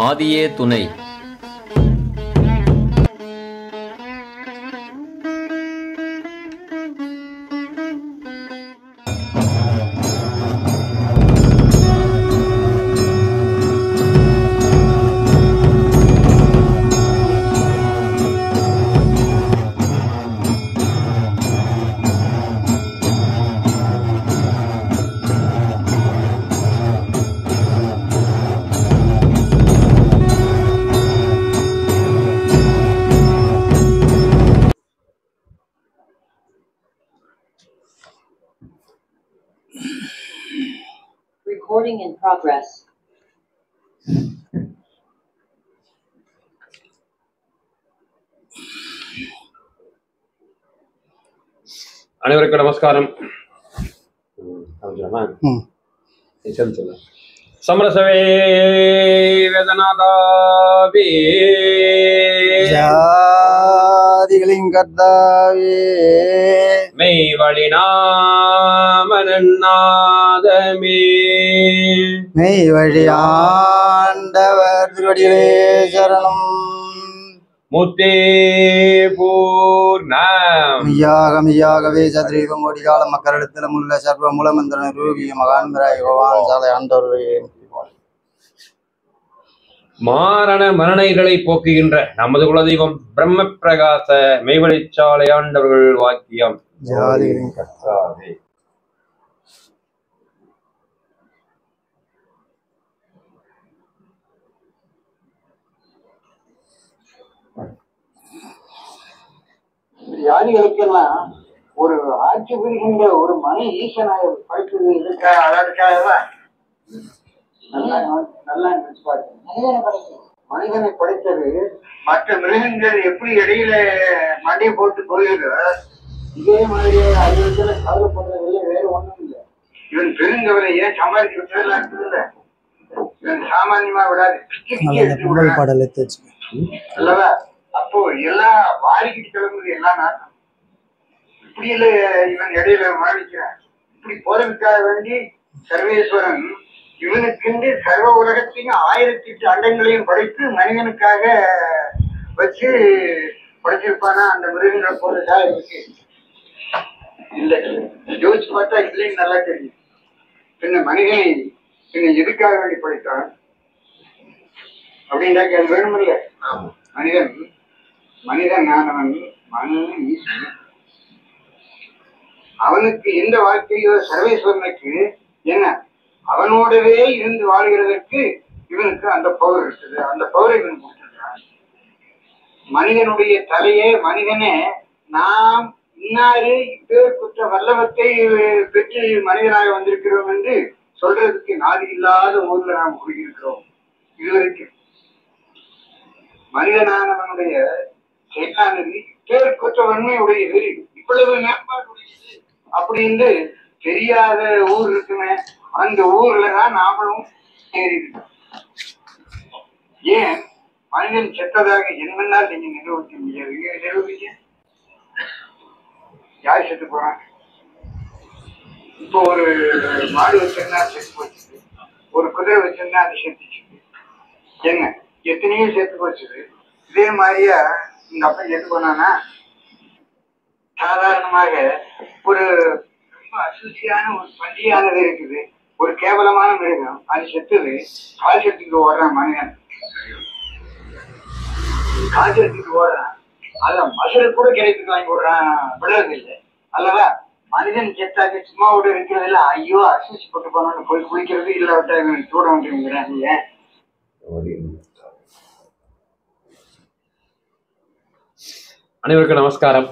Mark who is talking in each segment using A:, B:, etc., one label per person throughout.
A: ஆதியே துணை.
B: Recording in progress.
C: அனைவருக்கும் நமஸ்காரம். சமரசவே வேதநாதாவே
D: ஜாதிகளின் கர்த்தாவே
C: மெய் வழிநாமநாதமே
D: மெய் வழி ஆண்டவர் திருவடிகளே சரணம்.
C: முத்தே பூர்ணம்
D: மெய்யாகவே சத்ரீகம் கோடி கால மக்களிடத்திலும் உள்ள சர்வ மூலமந்திர ரூபிய மகான்மராய் பகவான் சாலை ஆண்டவர்களே
C: மாரண மரணைகளை போக்குகின்ற நமது குலதெய்வம் பிரம்ம பிரகாச மெய்வழிச்சாலை ஆண்டவர்கள் வாக்கியம்.
D: ஜாதிகளின் கர்த்தாவே
E: ஜாதிகளுக்கெல்லாம் ஒரு ஆட்சி புரிகின்ற ஒரு மணி ஈசனாக படித்தது இருக்கா? அதற்காக நல்லா மனிதனை படைத்தது மற்ற மிருகங்கள் எப்படி இடையில மண்டை போட்டு போகுதோ இதே மாதிரி அறிவியல கவலைப்படுறதில்லை, வேற ஒண்ணும் இல்லை. இவன் பெருங்கவலை ஏன் சம்பாதிச்சு விட்டதெல்லாம் இருக்குதுல்ல, இவன் சாமானியமா விடாது
D: பாடலை
E: அல்லவா? அப்போ எல்லாம் வாரிக்கிட்டு கிளம்புது எல்லாம் நாட்டம். இப்படி இல்ல இவன் இடையில மரணிக்கிறான். இப்படி போறதுக்காக வேண்டி சர்வேஸ்வரன் இவனுக்கு சர்வ உலகத்தையும் 1008 அண்டங்களையும் படைத்து மனிதனுக்காக வச்சு படைச்சிருப்பானா? அந்த மிருகங்களை போறதா இருக்கு இல்லை, யோசிச்சு பார்த்தா இல்லைன்னு நல்லா தெரியும். பின்ன மனிதனை பின்ன எதுக்காக வேண்டி படைத்தான் அப்படின்றாக்க அது வேணுமில்ல. மனிதன் ஆனவன் மனிதன் ஈசன். அவனுக்கு எந்த வாழ்க்கையோ சர்வேஸ்வரனுக்கு என்ன அவனோடவே இருந்து வாழ்கிறதற்கு இவனுக்கு அந்த பவர் இருக்குது. அந்த பவரை இவன் கொடுத்துருக்கான். மனிதனுடைய தலையே மனிதனே நாம் இன்னாரு இப்பேற்பட்ட வல்லவத்தை பெற்று மனிதனாக வந்திருக்கிறோம் என்று சொல்றதுக்கு நாதி இல்லாத ஊர்ல நாம் குடியிருக்கிறோம். இதுவரைக்கும் மனிதனானவனுடைய செயலானது இப்பேற்பட்ட வன்மையுடைய வெறி இவ்வளவு மேம்பாடுடையது அப்படின்னு தெரியாத ஊர் இருக்குமே, அந்த ஊர்லதான் நாமளும் ஏறி இருக்கோம். ஏன் மனிதன் செத்ததாக என்னென்னால் நீங்க நிரூபிக்க முடியாது. நிரூபிக்க யார் செத்து போறாங்க? இப்போ ஒரு மாடு வச்சிருந்தா செத்து போச்சுது, ஒரு குதிரை வச்சிருந்தா அது செத்துச்சு. என்ன எத்தனையோ செத்து போச்சுது. இதே மாதிரியா இந்த அப்பன் செத்து போனானா? சாதாரணமாக ஒரு ரொம்ப அசூசியான ஒரு பள்ளியானது இருக்குது, ஒரு கேவலமான மிருகம், அது செத்துது. கால் செத்துக்கு ஓடுறான் மனிதன், கால் செத்துக்கு ஓடுறான். அத மசுரை கூட கிடைத்துக்கு வாங்கி போடுறான், விடுறது இல்லை அல்லவா? மனிதன் செத்தாக சும்மா விட இருக்கிறது இல்லை. ஐயோ அசூசி போட்டு போனான்னு போய் குளிக்கிறது இல்லாவிட்டா சூட வந்துருங்கிறாங்க.
C: அனைவருக்கும் நமஸ்காரம்.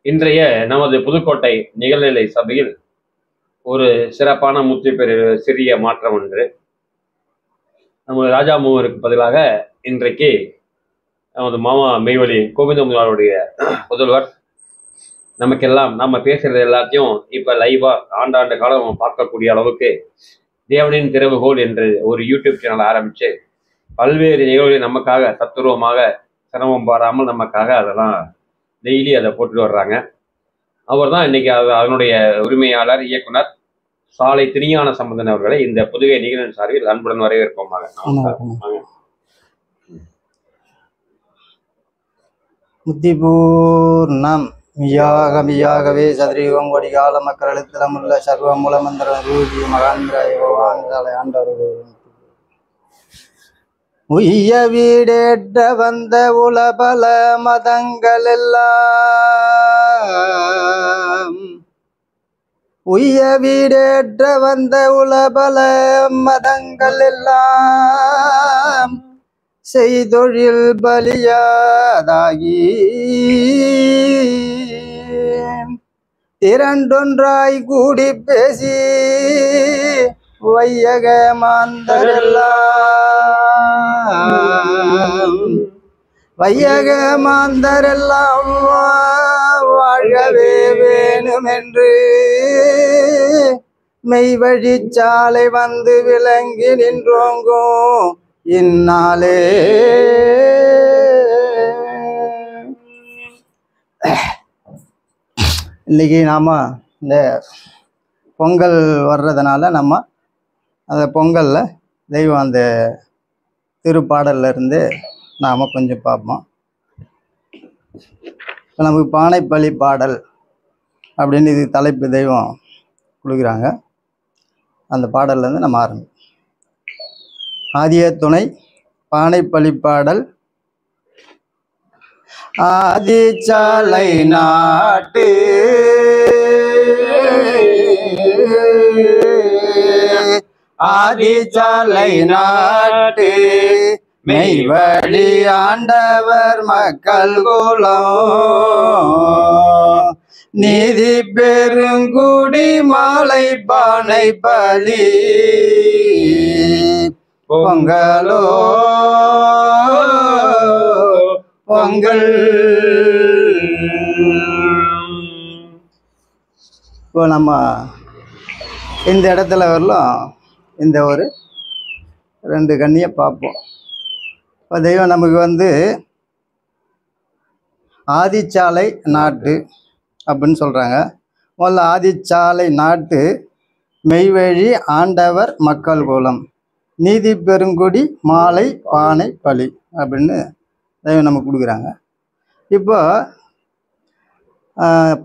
C: இன்றைய நமது புதுக்கோட்டை நிகழ்நிலை சபையில் ஒரு சிறப்பான முத்தி பெரு சிறிய மாற்றம் ஒன்று. நமது ராஜா மூவருக்கு பதிலாக இன்றைக்கு நமது மாமா மெய்வழி கோவிந்த முதலாளுடைய புதல்வர் நமக்கெல்லாம் நம்ம பேசுறது எல்லாத்தையும் இப்போ லைவாக ஆண்டாண்டு காலம் பார்க்கக்கூடிய அளவுக்கு தேவனின் திறவுகோல் என்று ஒரு யூடியூப் சேனல் ஆரம்பித்து பல்வேறு நிகழ்வுகளை நமக்காக தத்துருவமாக சிரமம் பாராமல் நமக்காக அதெல்லாம் டெய்லி அதை போட்டுட்டு வர்றாங்க. அவர் தான் இன்னைக்கு அதனுடைய உரிமையாளர், இயக்குனர். சாலை திருஞான சம்பந்தன் அவர்களை இந்த புதுகை நிகழ்ச்சியின் சார்பில் அன்புடன் வரவேற்போமாக.
D: முத்திபூர்ணம் மியாகவே சதுரீகம் கொடிகால மக்களிடத்திலமுள்ள சர்வ மூலமந்திர ரூபி மகாந்திராய் ஆண்டவர் உய்ய வீடேற்ற வந்த உலபல மதங்கள் எல்லாம் உய்ய வீடேற்ற வந்த உலபல மதங்கள் எல்லாம் செய்தொழில் பலியாதாகி இரண்டொன்றாய் கூடி பேசி வையக மாந்தரெல்லாம் வாழவே வேணுமென்று மெய்வழி சாலை வந்து விளங்கி நின்றோங்கும் இந்நாளே. இன்னைக்கு நாம இந்த பொங்கல் வர்றதுனால நம்ம அந்த பொங்கல்ல தெய்வம் அந்த திருப்பாடல்ல இருந்து நாம கொஞ்சம் பார்ப்போம். இப்போ நமக்கு பானைப்பள்ளி பாடல் அப்படின்னு இது தலைப்பு தெய்வம் கொடுக்குறாங்க. அந்த பாடல்ல இருந்து நம்ம ஆரம்பிப்போம். ஆதிய துணை பானைப்பள்ளி பாடல். ஆதிச்சாலை நாட்டு ஆதிச்சாலை நாட்டு மெய்வழி ஆண்டவர் மக்கள் குலம் நீதி பெருங்குடி மாலை பானை பலி பொங்கலோ பொங்கல். இப்போ நம்ம இந்த இடத்துல வரலாம் இந்த ஒரு 2 கண்ணியை பார்ப்போம். இப்போ தெய்வம் நமக்கு வந்து ஆதிச்சாலை நாட்டு அப்படின்னு சொல்கிறாங்க. முதல்ல ஆதிச்சாலை நாட்டு மெய்வழி ஆண்டவர் மக்கள் குலம் நீதி பெருங்குடி மாலை பானை பலி அப்படின்னு தெய்வம் நமக்கு கொடுக்குறாங்க. இப்போ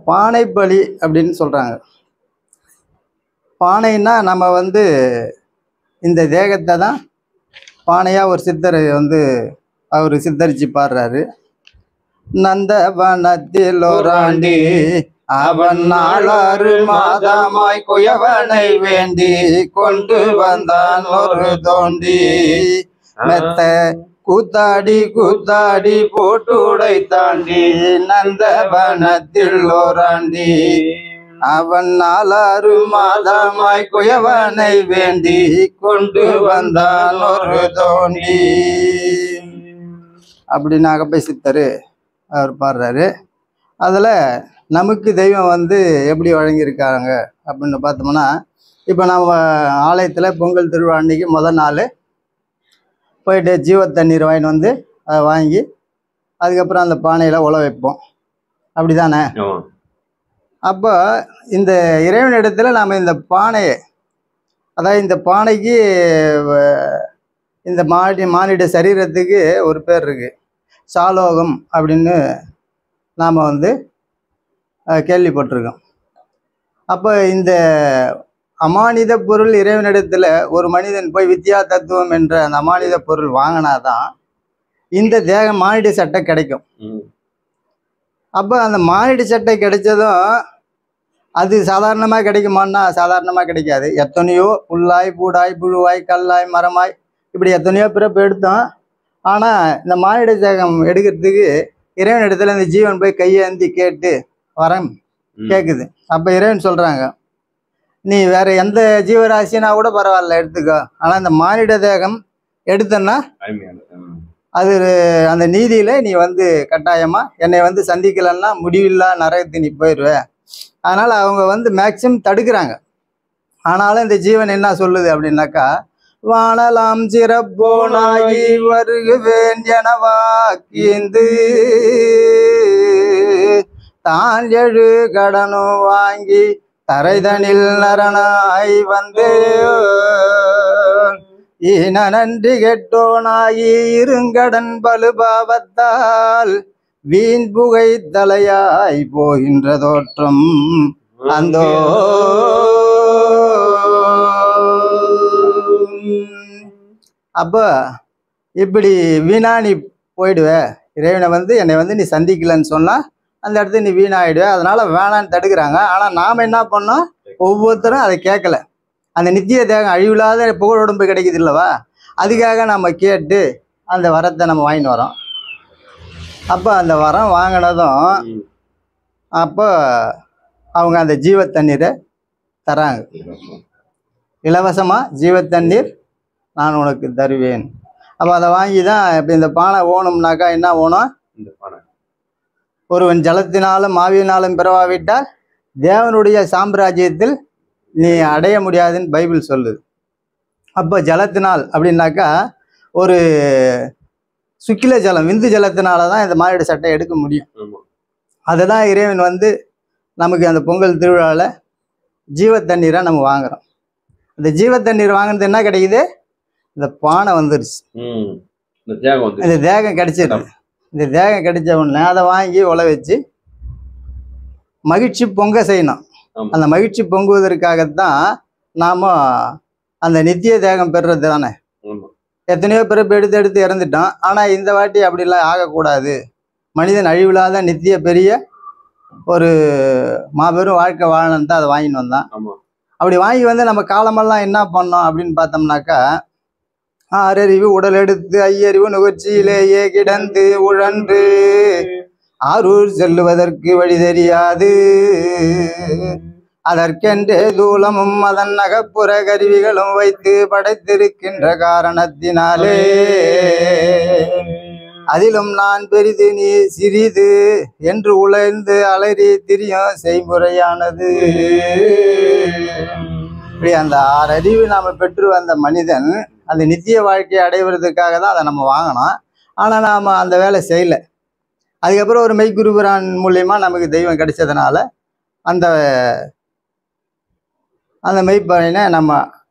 D: பானை பலி அப்படின்னு சொல்கிறாங்க. பானைன்னா நம்ம வந்து இந்த தேகத்தை தான் பானையாக ஒரு சித்தர் வந்து அவர் சித்தரிச்சு பாடுறாரு. நந்தவனத்தில் ஓராண்டி அவன் 4 மாதமாய் குயவனை வேண்டி கொண்டு வந்தான் ஒரு தோண்டி மெத்த கூத்தாடி கூத்தாடி போட்டுடை தாண்டி நந்தவனத்தில் ஓராண்டி அவன் 4 மாதமாய் குயவனை வேண்டி கொண்டு வந்தான் ஒரு தோண்டி அப்படின்னு அகப்பை சித்தர் அவர் பாடுறாரு. அதில் நமக்கு தெய்வம் வந்து எப்படி வழங்கியிருக்காங்க அப்படின்னு பார்த்தோம்னா, இப்போ நம்ம ஆலயத்தில் பொங்கல் திருவிழா அன்னைக்கு முதல் நாள் போயிட்டு ஜீவ தண்ணீர் வாங்கிட்டு வந்து அதை வாங்கி அதுக்கப்புறம் அந்த பானையில் உழ வைப்போம். அப்படி தானே? அப்போ இந்த இறைவன் இடத்துல நாம் இந்த பானையை, அதாவது இந்த பானைக்கு இந்த மானிட சரீரத்துக்கு ஒரு பேர் இருக்குது, சாலோகம் அப்படின்னு நாம் வந்து கேள்விப்பட்டிருக்கோம். அப்போ இந்த அமானித பொருள் இறைவனிடத்தில் ஒரு மனிதன் போய் வித்யா தத்துவம் என்ற அந்த அமானித பொருள் வாங்கினாதான் இந்த தேக மானிட சட்டை கிடைக்கும். அப்போ அந்த மானிட சட்டை கிடைச்சதும் அது சாதாரணமாக கிடைக்குமான்னா சாதாரணமாக கிடைக்காது. எத்தனையோ புல்லாய் பூடாய் புழுவாய் கல்லாய் மரமாய் இப்படி எத்தனையோ பிறப்பு எடுத்தோம். ஆனால் இந்த மானிட தேகம் எடுக்கிறதுக்கு இறைவன் இடத்துல இந்த ஜீவன் போய் கையேந்தி கேட்டு வரம் கேட்குது. அப்போ இறைவன் சொல்கிறாங்க, நீ வேற எந்த ஜீவராசினா கூட பரவாயில்ல எடுத்துக்கோ, ஆனால் இந்த மானிட தேகம் எடுத்தன்னா அது அந்த நீதியில் நீ வந்து கட்டாயமாக என்னை வந்து சந்திக்கலன்னா முடிவில்லா நரகத்து நீ போயிடுவ. அதனால் அவங்க வந்து மேக்சிமம் தடுக்கிறாங்க. ஆனாலும் இந்த ஜீவன் என்ன சொல்லுது அப்படின்னாக்கா, வானலாம் சிறப்போனாகி வருகுவேன் என வாக்கிந்து தான் 7 கடனும் வாங்கி தரைதனில் நரனாய் வந்து ஈன நன்றி கெட்டோனாயி இருங்கடன் பலுபாவத்தால் வீண் புகை தலையாய் போகின்ற தோற்றம் அந்தோ. அப்ப இப்படி வீணானி போயிடுவ, இறைவனை வந்து என்னை வந்து நீ சந்திக்கலன்னு சொன்னா அந்த இடத்துல நீ வீணாயிடுவ, அதனால வேணான்னு தடுக்கிறாங்க. ஆனா நாம என்ன பண்ணோம், ஒவ்வொருத்தரும் அதை கேட்கல. அந்த நித்திய தேகம் அழிவில்லாத புகழ் உடம்பு கிடைக்குது இல்லவா, அதுக்காக நம்ம கேட்டு அந்த வரத்தை நம்ம வாங்கிட்டு வரோம். அப்போ அந்த வரம் வாங்கினதும் அப்போ அவங்க அந்த ஜீவ தண்ணீரை தராங்க. இலவசமா ஜீவ தண்ணீர் நான் உனக்கு தருவேன். அப்போ அதை வாங்கி தான் இப்போ இந்த பானை ஓணும்னாக்கா என்ன ஓணும், ஒருவன் ஜலத்தினாலும் ஆவியினாலும் பிறவாவிட்டால் தேவனுடைய சாம்ராஜ்யத்தில் நீ அடைய முடியாதுன்னு பைபிள் சொல்லுது. அப்போ ஜலத்தினால் அப்படின்னாக்கா ஒரு சுக்கில ஜலம், விந்து ஜலத்தினால தான் இந்த மானிட சட்டை எடுக்க முடியும். அதுதான் இறைவன் வந்து நமக்கு அந்த பொங்கல் திருவிழாவில் ஜீவ தண்ணீரை நம்ம வாங்குறோம். அந்த ஜீவ தண்ணீர் வாங்கினது என்ன கிடைக்குது, இந்த பானை வந்துருச்சு, இந்த தேகம் கிடைச்சிருக்கு. இந்த தேகம் கிடைச்ச உடனே அதை வாங்கி உலை வச்சு மகிழ்ச்சி பொங்க செய்யணும். அந்த மகிழ்ச்சி பொங்குவதற்காகத்தான் நாம அந்த நித்திய தேகம் பெறுறது தானே. எத்தனையோ பிறப்பு எடுத்து இறந்துட்டோம். ஆனா இந்த வாட்டி அப்படிலாம் ஆகக்கூடாது, மனிதன் அழிவில்லாத நித்திய பெரிய ஒரு மாபெரும் வாழ்க்கை வாழணுன்னு தான் அதை வாங்கிட்டு வந்தான். அப்படி வாங்கி வந்து நம்ம காலமெல்லாம் என்ன பண்ணோம் அப்படின்னு பார்த்தோம்னாக்கா, ஆறறிவு உடல் எடுத்து ஐயறிவு நுகர்ச்சியிலேயே கிடந்து உழன்று ஆரூர் செல்லுவதற்கு வழி தெரியாது, அதற்கென்றே தூலமும் அதன் நகப்புற கருவிகளும் வைத்து படைத்திருக்கின்ற காரணத்தினாலே அதிலும் நான் பெரிது நீ சிறிது என்று உழைந்து அலறி திரியும் செய்முறையானது. இப்படி அந்த 6 அறிவு நாம பெற்று வந்த மனிதன் அந்த நித்திய வாழ்க்கையை அடைவதற்காக தான் அதை நம்ம வாங்கினோம். ஆனா நாம அந்த வேலை செய்யல. அதுக்கப்புறம் ஒரு மெய்குருபுரான் மூலியமா நமக்கு தெய்வம் கிடைச்சதுனால அந்த அந்த மெய்ப்பயனை நம்ம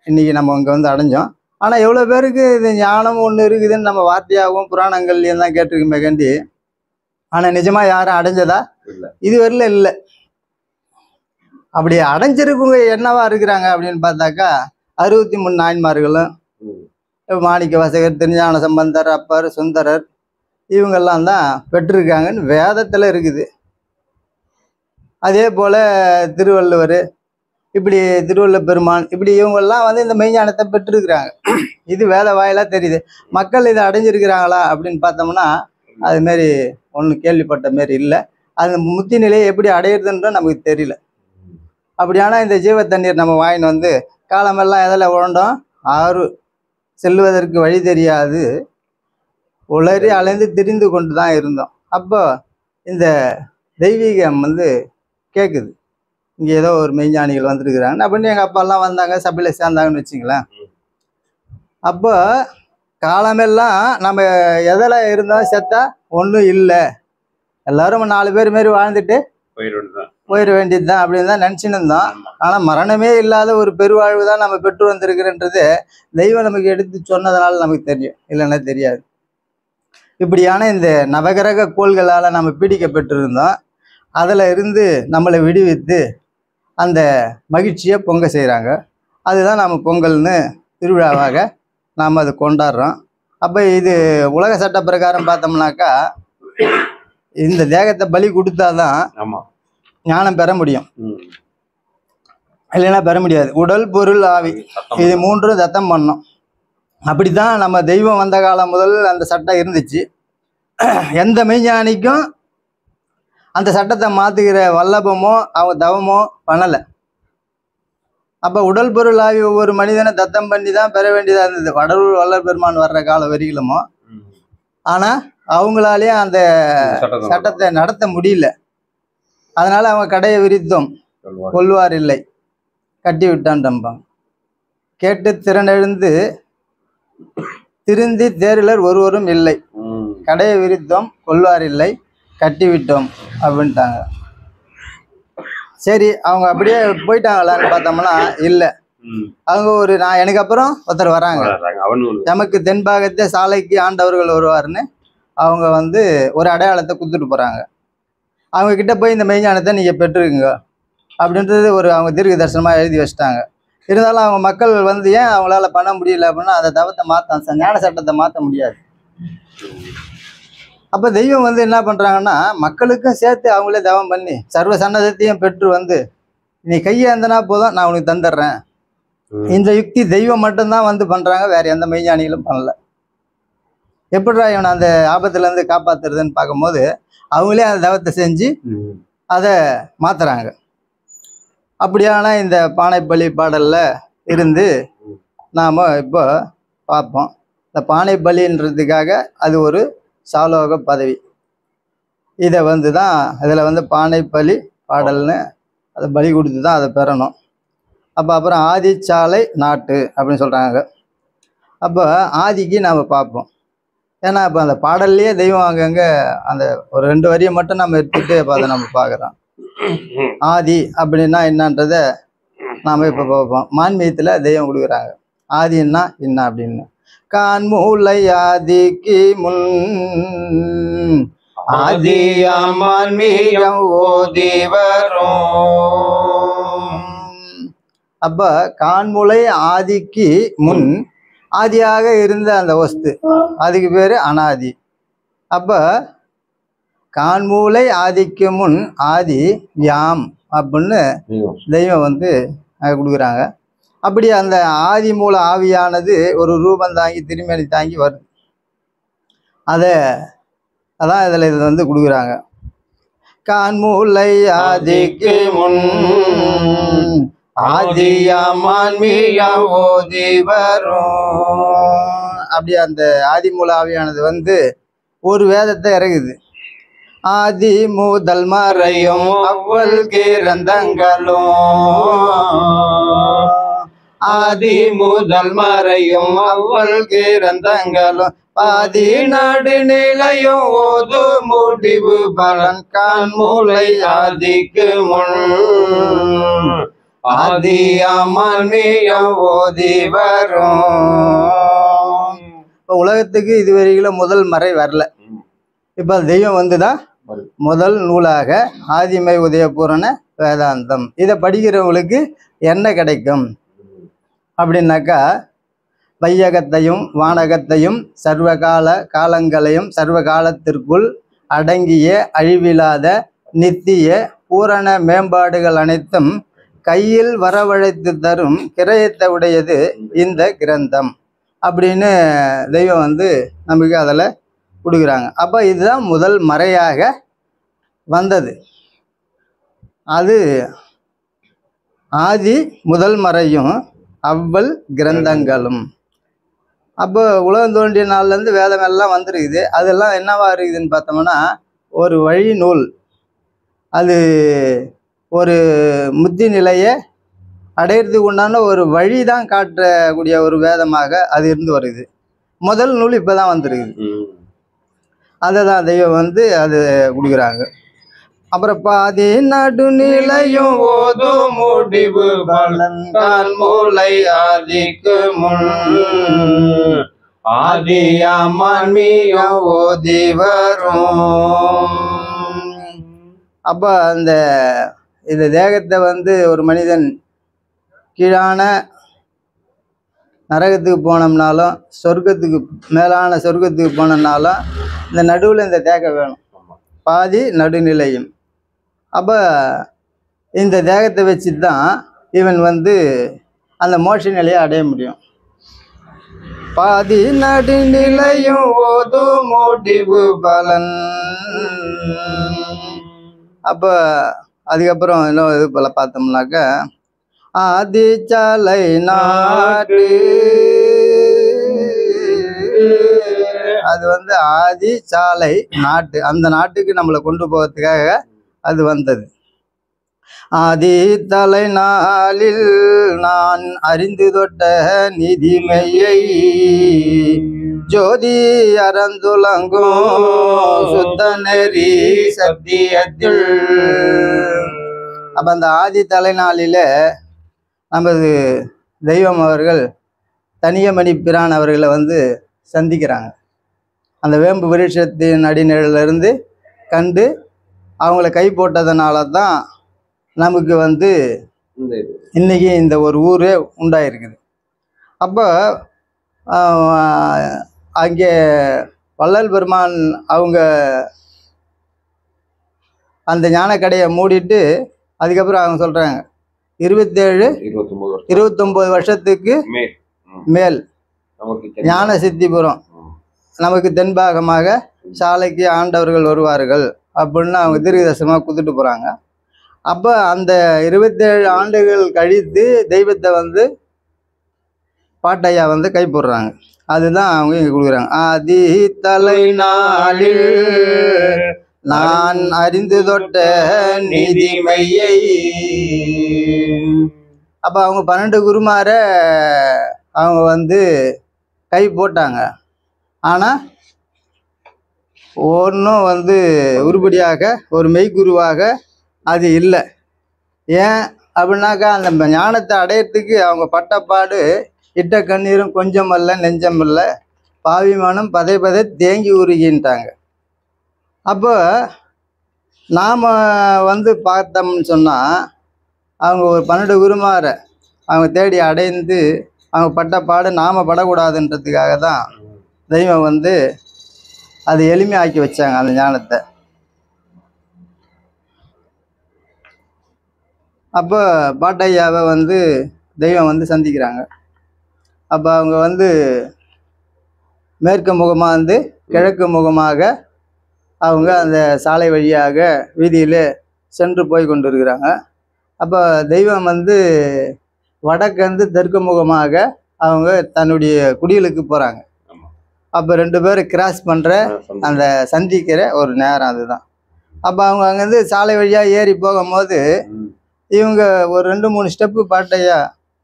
D: இன்னைக்கு நம்ம இங்கே வந்து அடைஞ்சோம். ஆனால் எவ்வளோ பேருக்கு இது ஞானம் ஒன்று இருக்குதுன்னு நம்ம வார்த்தையாகவும் புராணங்கள்லையும் தான் கேட்டிருக்குமே கண்டி, ஆனால் நிஜமாக யாரும் அடைஞ்சதா இதுவரையில இல்லை. அப்படி அடைஞ்சிருக்கவங்க என்னவா இருக்கிறாங்க அப்படின்னு பார்த்தாக்கா 63 நாயன்மார்களும் மாணிக்க வாசகர், திருஞான சம்பந்தர், அப்பர், சுந்தரர் இவங்கெல்லாம் தான் பெற்றிருக்காங்கன்னு வேதத்தில் இருக்குது. அதே போல் திருவள்ளுவர், இப்படி திருவள்ளுவர் பெருமான், இப்படி இவங்கெல்லாம் வந்து இந்த மெய்ஞானத்தை பெற்றிருக்கிறாங்க. இது வேத வாயிலாக தெரியுது. மக்கள் இதை அடைஞ்சிருக்கிறாங்களா அப்படின்னு பார்த்தோம்னா அதுமாரி ஒன்றும் கேள்விப்பட்ட மாரி இல்லை. அது முத்தி நிலையை எப்படி அடையிறதுன்ற நமக்கு தெரியல. அப்படியானா இந்த ஜீவ தண்ணீர் நம்ம வாங்கின்னு வந்து காலமெல்லாம் எதில் உழண்டோம், ஆறு செல்வதற்கு வழி தெரியாது உளறி அலைந்து திரிந்து கொண்டு தான் இருந்தோம். அப்போ இந்த தெய்வீகம் வந்து கேட்குது, இங்கே ஏதோ ஒரு மெய்ஞானிகள் வந்துருக்குறாங்க அப்படின்னு. எங்கள் அப்பாலாம் வந்தாங்க, சபையில் சேர்ந்தாங்கன்னு வச்சுங்களேன். அப்போ காலமெல்லாம் நம்ம எதில் இருந்தோம், செத்தா ஒன்றும் இல்லை, எல்லாரும் 4 பேர் மாரி வாழ்ந்துட்டு போயிட வேண்டியது தான் அப்படின்னு தான் நினச்சின்னு இருந்தோம். ஆனால் மரணமே இல்லாத ஒரு பெருவாழ்வு தான் நம்ம பெற்று வந்திருக்கிறன்றது தெய்வம் நமக்கு எடுத்து சொன்னதுனால நமக்கு தெரியும், இல்லைன்னா தெரியாது. இப்படியான இந்த நவகிரக கோள்களால் நம்ம பீடிக்கப்பட்டிருந்தோம். அதில் இருந்து நம்மளை விடுவித்து அந்த மகிழ்ச்சியை பொங்க செய்கிறாங்க. அதுதான் நம்ம பொங்கல்னு திருவிழாவாக நாம் அதை கொண்டாடுறோம். அப்போ இது உலக சட்ட பிரகாரம் பார்த்தோம்னாக்கா இந்த தேகத்தை பலி கொடுத்தாதான் ஞானம் பெற முடியும், இல்லைன்னா பெற முடியாது. உடல், பொருள், ஆவி இது 3 தத்தம் பண்ணோம். அப்படித்தான் நம்ம தெய்வம் வந்த காலம் முதல் அந்த சட்டம் இருந்துச்சு. எந்த மெய்ஞானிக்கும் அந்த சட்டத்தை மாற்றுகிற வல்லபமோ அவங்க தவமோ பண்ணலை. அப்போ உடல், பொருள், ஆவி ஒவ்வொரு மனிதனை தத்தம் பண்ணி தான் பெற வேண்டியதாக இருந்தது கடவுள் வல்லல் பெருமான் வர்ற கால வரிகளுமோ. ஆனால் அவங்களாலேயும் அந்த சட்டத்தை நடத்த முடியல. அதனால அவங்க கடையை விரித்தோம் கொல்வார் இல்லை கட்டி விட்டான்பாங்க. கேட்டு திறனெழுந்து திருந்தி தேரிலர் ஒருவரும் இல்லை, கடையை விரித்தோம் கொல்வார் இல்லை கட்டி விட்டோம் அப்படின்ட்டாங்க. சரி அவங்க அப்படியே போயிட்டாங்களான்னு பார்த்தோம்னா இல்லை. அவங்க எனக்கு அப்புறம் ஒருத்தர் வராங்க, நமக்கு தென்பாகத்தை சாலைக்கு ஆண்டவர்கள் வருவார்னு அவங்க ஒரு அடையாளத்தை கொடுத்துட்டு போகிறாங்க. அவங்க கிட்ட போய் இந்த மெய்ஞானத்தை நீங்கள் பெற்றுக்குங்க அப்படின்றது அவங்க தீர்க்க தரிசனமாக எழுதி வச்சிட்டாங்க. இருந்தாலும் அவங்க மக்கள் ஏன் அவங்களால பண்ண முடியல அப்படின்னா அந்த தவத்தை மாற்ற ஞான சட்டத்தை மாற்ற முடியாது. அப்போ தெய்வம் என்ன பண்ணுறாங்கன்னா மக்களுக்கும் சேர்த்து அவங்களே தவம் பண்ணி சர்வ சன்னதத்தையும் பெற்று நீ கையேந்தனா போதும் நான் உனக்கு தந்துடுறேன். இந்த யுக்தி தெய்வம் மட்டும்தான் பண்ணுறாங்க, வேற எந்த மெய்ஞானிகளும் பண்ணல. எப்படிடா இவனை அந்த ஆபத்துலேருந்து காப்பாற்றுறதுன்னு பார்க்கும்போது அவங்களே அந்த தவத்தை செஞ்சு அதை மாற்றுறாங்க. அப்படியான இந்த பானைப்பள்ளி பாடலில் இருந்து நாம் இப்போ பார்ப்போம். இந்த பானைப்பள்ளின்றதுக்காக அது ஒரு சாலோக பதவி. இதை தான் இதில் பானைப்பள்ளி பாடல்னு அதை பலி கொடுத்து தான் அதை பெறணும். அப்புறம் ஆதிச்சாலை நாட்டு அப்படின்னு சொல்கிறாங்க. அப்போ ஆதிக்கு நாம் பார்ப்போம். ஏன்னா இப்போ அந்த பாடல்லையே தெய்வம் அங்கங்கே அந்த ஒரு 2 வரியை மட்டும் நம்ம எடுத்துகிட்டு இப்போ அதை நம்ம பார்க்குறோம். ஆதி அப்படின்னா என்னன்றத நாம் இப்போ பார்ப்போம். மான்மீகத்தில் தெய்வம் கொடுக்குறாங்க. ஆதின்னா என்ன அப்படின்னு, கான்மூலை ஆதிக்கு முன் ஆதியான்மீகம் ஓதி வரும். அப்போ கான்முலை ஆதிக்கு முன் ஆதியாக இருந்த அந்த வஸ்து அதுக்கு பேர் அனாதி. அப்போ கான்மூலை ஆதிக்கு முன் ஆதி யாம் அப்படின்னு தெய்வம் கொடுக்குறாங்க. அப்படி அந்த ஆதி மூல ஆவியானது ஒரு ரூபம் தாங்கி திருமணி தாங்கி வருது. அதான் இதில் இது கொடுக்குறாங்க. கான்மூலை ஆதிக்கு முன் ஆதியான்மீகம் ஓதி வரும். அப்படி அந்த ஆதி மூல ஆவியானது ஒரு வேதத்தை இறங்குது. ஆதி முதல் மறையும் அவ்வல் கிரந்தங்களும் ஆதி முதல் மறையும் அவ்வல் கிரந்தங்களும் ஆதி நடுநிலையும் ஓது முடிவு பலன் கான்மூலை ஆதிக்கு முன் ஆதியான்மீகம் ஓதி வரும். இப்போ உலகத்துக்கு இதுவரையில முதல் மறை வரல. இப்போ தெய்வம் தான் முதல் நூலாக ஆதிமை உதயபூரண வேதாந்தம். இதை படிக்கிறவங்களுக்கு என்ன கிடைக்கும் அப்படின்னாக்கா வையகத்தையும் வானகத்தையும் சர்வகால காலங்களையும் சர்வ காலத்திற்குள் அடங்கிய அழிவில்லாத நித்திய பூரண மேம்பாடுகள் அனைத்தும் கையில் வரவழைத்து தரும் கிரயத்தை உடையது இந்த கிரந்தம் அப்படின்னு தெய்வம் நமக்கு அதில் கொடுக்குறாங்க. அப்போ இதுதான் முதல் மறையாக வந்தது. அது ஆதி முதல் மறையும் அவ்வல் கிரந்தங்களும். அப்போ உலகம் தோன்றிய நாள்லேருந்து வேதம் எல்லாம் வந்துருக்குது. அதெல்லாம் என்னவா இருக்குதுன்னு பார்த்தோம்னா ஒரு வழி நூல். அது ஒரு முத்தி நிலையை அடையிறதுக்கு உண்டான ஒரு வழி தான் காட்டக்கூடிய ஒரு வேதமாக அது இருந்து வருது. முதல் நூல் இப்போ தான் வந்துருக்குது. அதை தான் தெய்வம் அது கொடுக்குறாங்க. அப்புறம் பாதி நடுநிலையும் ஓது முடிவு பலன் கான்மூலை ஆதிக்கு முன் ஆதியான்மீகம் ஓதி வரும். அப்போ இந்த தேகத்தை ஒரு மனிதன் கீழான நரகத்துக்கு போனோம்னாலும் சொர்க்கத்துக்கு மேலான சொர்க்கத்துக்கு போனோம்னாலும் இந்த நடுவில் இந்த தேகம் வேணும், பாதி நடுநிலையும். அப்போ இந்த தேகத்தை வச்சு தான் இவன் அந்த மோட்ச நிலையை அடைய முடியும். பாதி நடுநிலையும் ஓது முடிவு பலன். அப்போ அதுக்கப்புறம் இன்னும் இது போல் பார்த்தோம்னாக்கா ஆதிச்சாலை நாட்டு, அது ஆதிச்சாலை நாட்டு, அந்த நாட்டுக்கு நம்மளை கொண்டு போகிறதுக்காக அது வந்தது. ஆதி தலை நாளில் நான் அறிந்து தொட்ட நிதிமையை ஜோதி அறந்துலங்கும் சுத்த நெறி சத்தியத்தில் அப்போ அந்த ஆதி தலைநாளில நமது தெய்வம் அவர்கள் தனியமணி பிரான் அவர்களை வந்து சந்திக்கிறாங்க. அந்த வேம்பு விருட்சத்தின் அடிநிழலிருந்து கண்டு அவங்கள கை போட்டதுனால தான் நமக்கு வந்து இன்னைக்கு இந்த ஒரு ஊரே உண்டாயிருக்குது. அப்போ அங்கே வள்ளல் பெருமான் அவங்க அந்த ஞானக்கடையை மூடிட்டு அதுக்கப்புறம் அவங்க சொல்கிறாங்க 29 வருஷத்துக்கு மேல் ஞான சித்திபுரம் நமக்கு தென்பாகமாக சாலைக்கு ஆண்டவர்கள் வருவார்கள் அப்படின்னு அவங்க தீர்க்கதரிசனமாக கொடுத்துட்டு போகிறாங்க. அப்போ அந்த 27 ஆண்டுகள் கழித்து தெய்வத்தை வந்து பாட்டையா வந்து கைப்போடுறாங்க. அதுதான் அவங்க இங்கே கொடுக்குறாங்க. ஆதி தலைநாளில் நான் அறிந்து தொட்ட நீதிமையை. அப்போ அவங்க 12 குருமார அவங்க வந்து கை போட்டாங்க. ஆனால் ஒன்றும் வந்து உருப்படியாக ஒரு மெய்குருவாக அது இல்லை. ஏன் அப்படின்னாக்கா அந்த ஞானத்தை அடையிறதுக்கு அவங்க பட்டப்பாடு இட்ட கண்ணீரும் கொஞ்சம் அல்ல நெஞ்சம் இல்லை பாவிமானம் பதை பதை தேங்கி உருகின்ட்டாங்க. அப்போ நாம் வந்து பார்த்தோம்னு சொன்னால் அவங்க ஒரு 12 குருமார அவங்க தேடி அடைந்து அவங்க பட்டப்பாடு நாம் படக்கூடாதுன்றதுக்காக தான் தெய்வம் வந்து அதை எளிமையாக்கி வச்சாங்க அந்த ஞானத்தை. அப்போ பாட்டையாவை வந்து தெய்வம் வந்து சந்திக்கிறாங்க. அப்போ அவங்க வந்து மேற்கு முகமாக வந்து கிழக்கு முகமாக அவங்க அந்த சாலை வழியாக வீதியில் சென்று போய் கொண்டு இருக்கிறாங்க. அப்போ தெய்வம் வந்து வடக்கு வந்து தெற்கு முகமாக அவங்க தன்னுடைய குடிலுக்கு போகிறாங்க. அப்போ 2 பேரும் கிராஸ் பண்ணுற அந்த சந்திக்கிற ஒரு நேரம் அதுதான். அப்போ அவங்க அங்கேருந்து சாலை வழியாக ஏறி போகும்போது இவங்க ஒரு 2-3 ஸ்டெப்பு பாட்டையா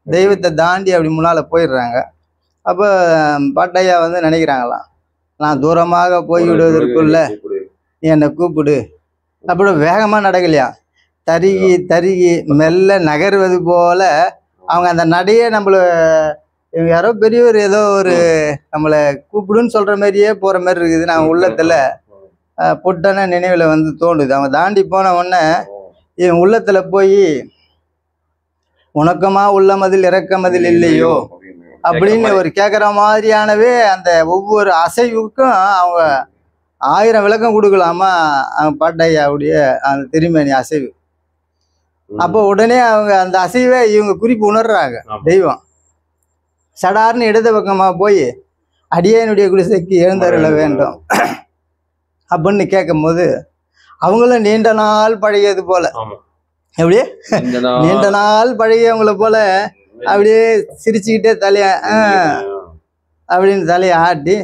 D: தெய்வத்தை தாண்டி அப்படி முன்னால் போயிடுறாங்க. அப்போ பாட்டையா வந்து நினைக்கிறாங்களாம், நான் தூரமாக போய்விடுவதற்குள்ள என்னை கூப்பிடு. அப்படி வேகமாக நடக்கலையா, தருகி தருகி மெல்ல நகர்வது போல அவங்க அந்த நடையே நம்மளை இவங்க யாரோ பெரியவர் ஏதோ ஒரு நம்மளை கூப்பிடுன்னு சொல்கிற மாதிரியே போகிற மாதிரி இருக்குது. நான் உள்ளத்தில் பொட்டான நினைவில் வந்து தோணுது. அவங்க தாண்டி போன உடனே இவன் உள்ளத்தில் போய் உனக்கமா உள்ளமதில் இறக்கமதில் இல்லையோ அப்படின்னு ஒரு கேட்குற மாதிரியானவே அந்த ஒவ்வொரு அசைவுக்கும் அவங்க 1000 விளக்கம் கொடுக்கலாமா அவங்க பாட்டையாவுடைய அந்த திருமணி அசைவு. அப்போ உடனே அவங்க அந்த அசைவை இவங்க குறிப்பு உணர்றாங்க. தெய்வம் சடார்னு இடது பக்கமாக போய் அடியனுடைய குடிசைக்கு எழுந்தருள வேண்டும் அப்படின்னு கேட்கும் போது அவங்களும் நீண்ட நாள் பழகியது போல, எப்படியே நீண்ட நாள் பழகியவங்கள போல அப்படியே சிரிச்சுக்கிட்டே தலையை அப்படின்னு தலையை ஆட்டி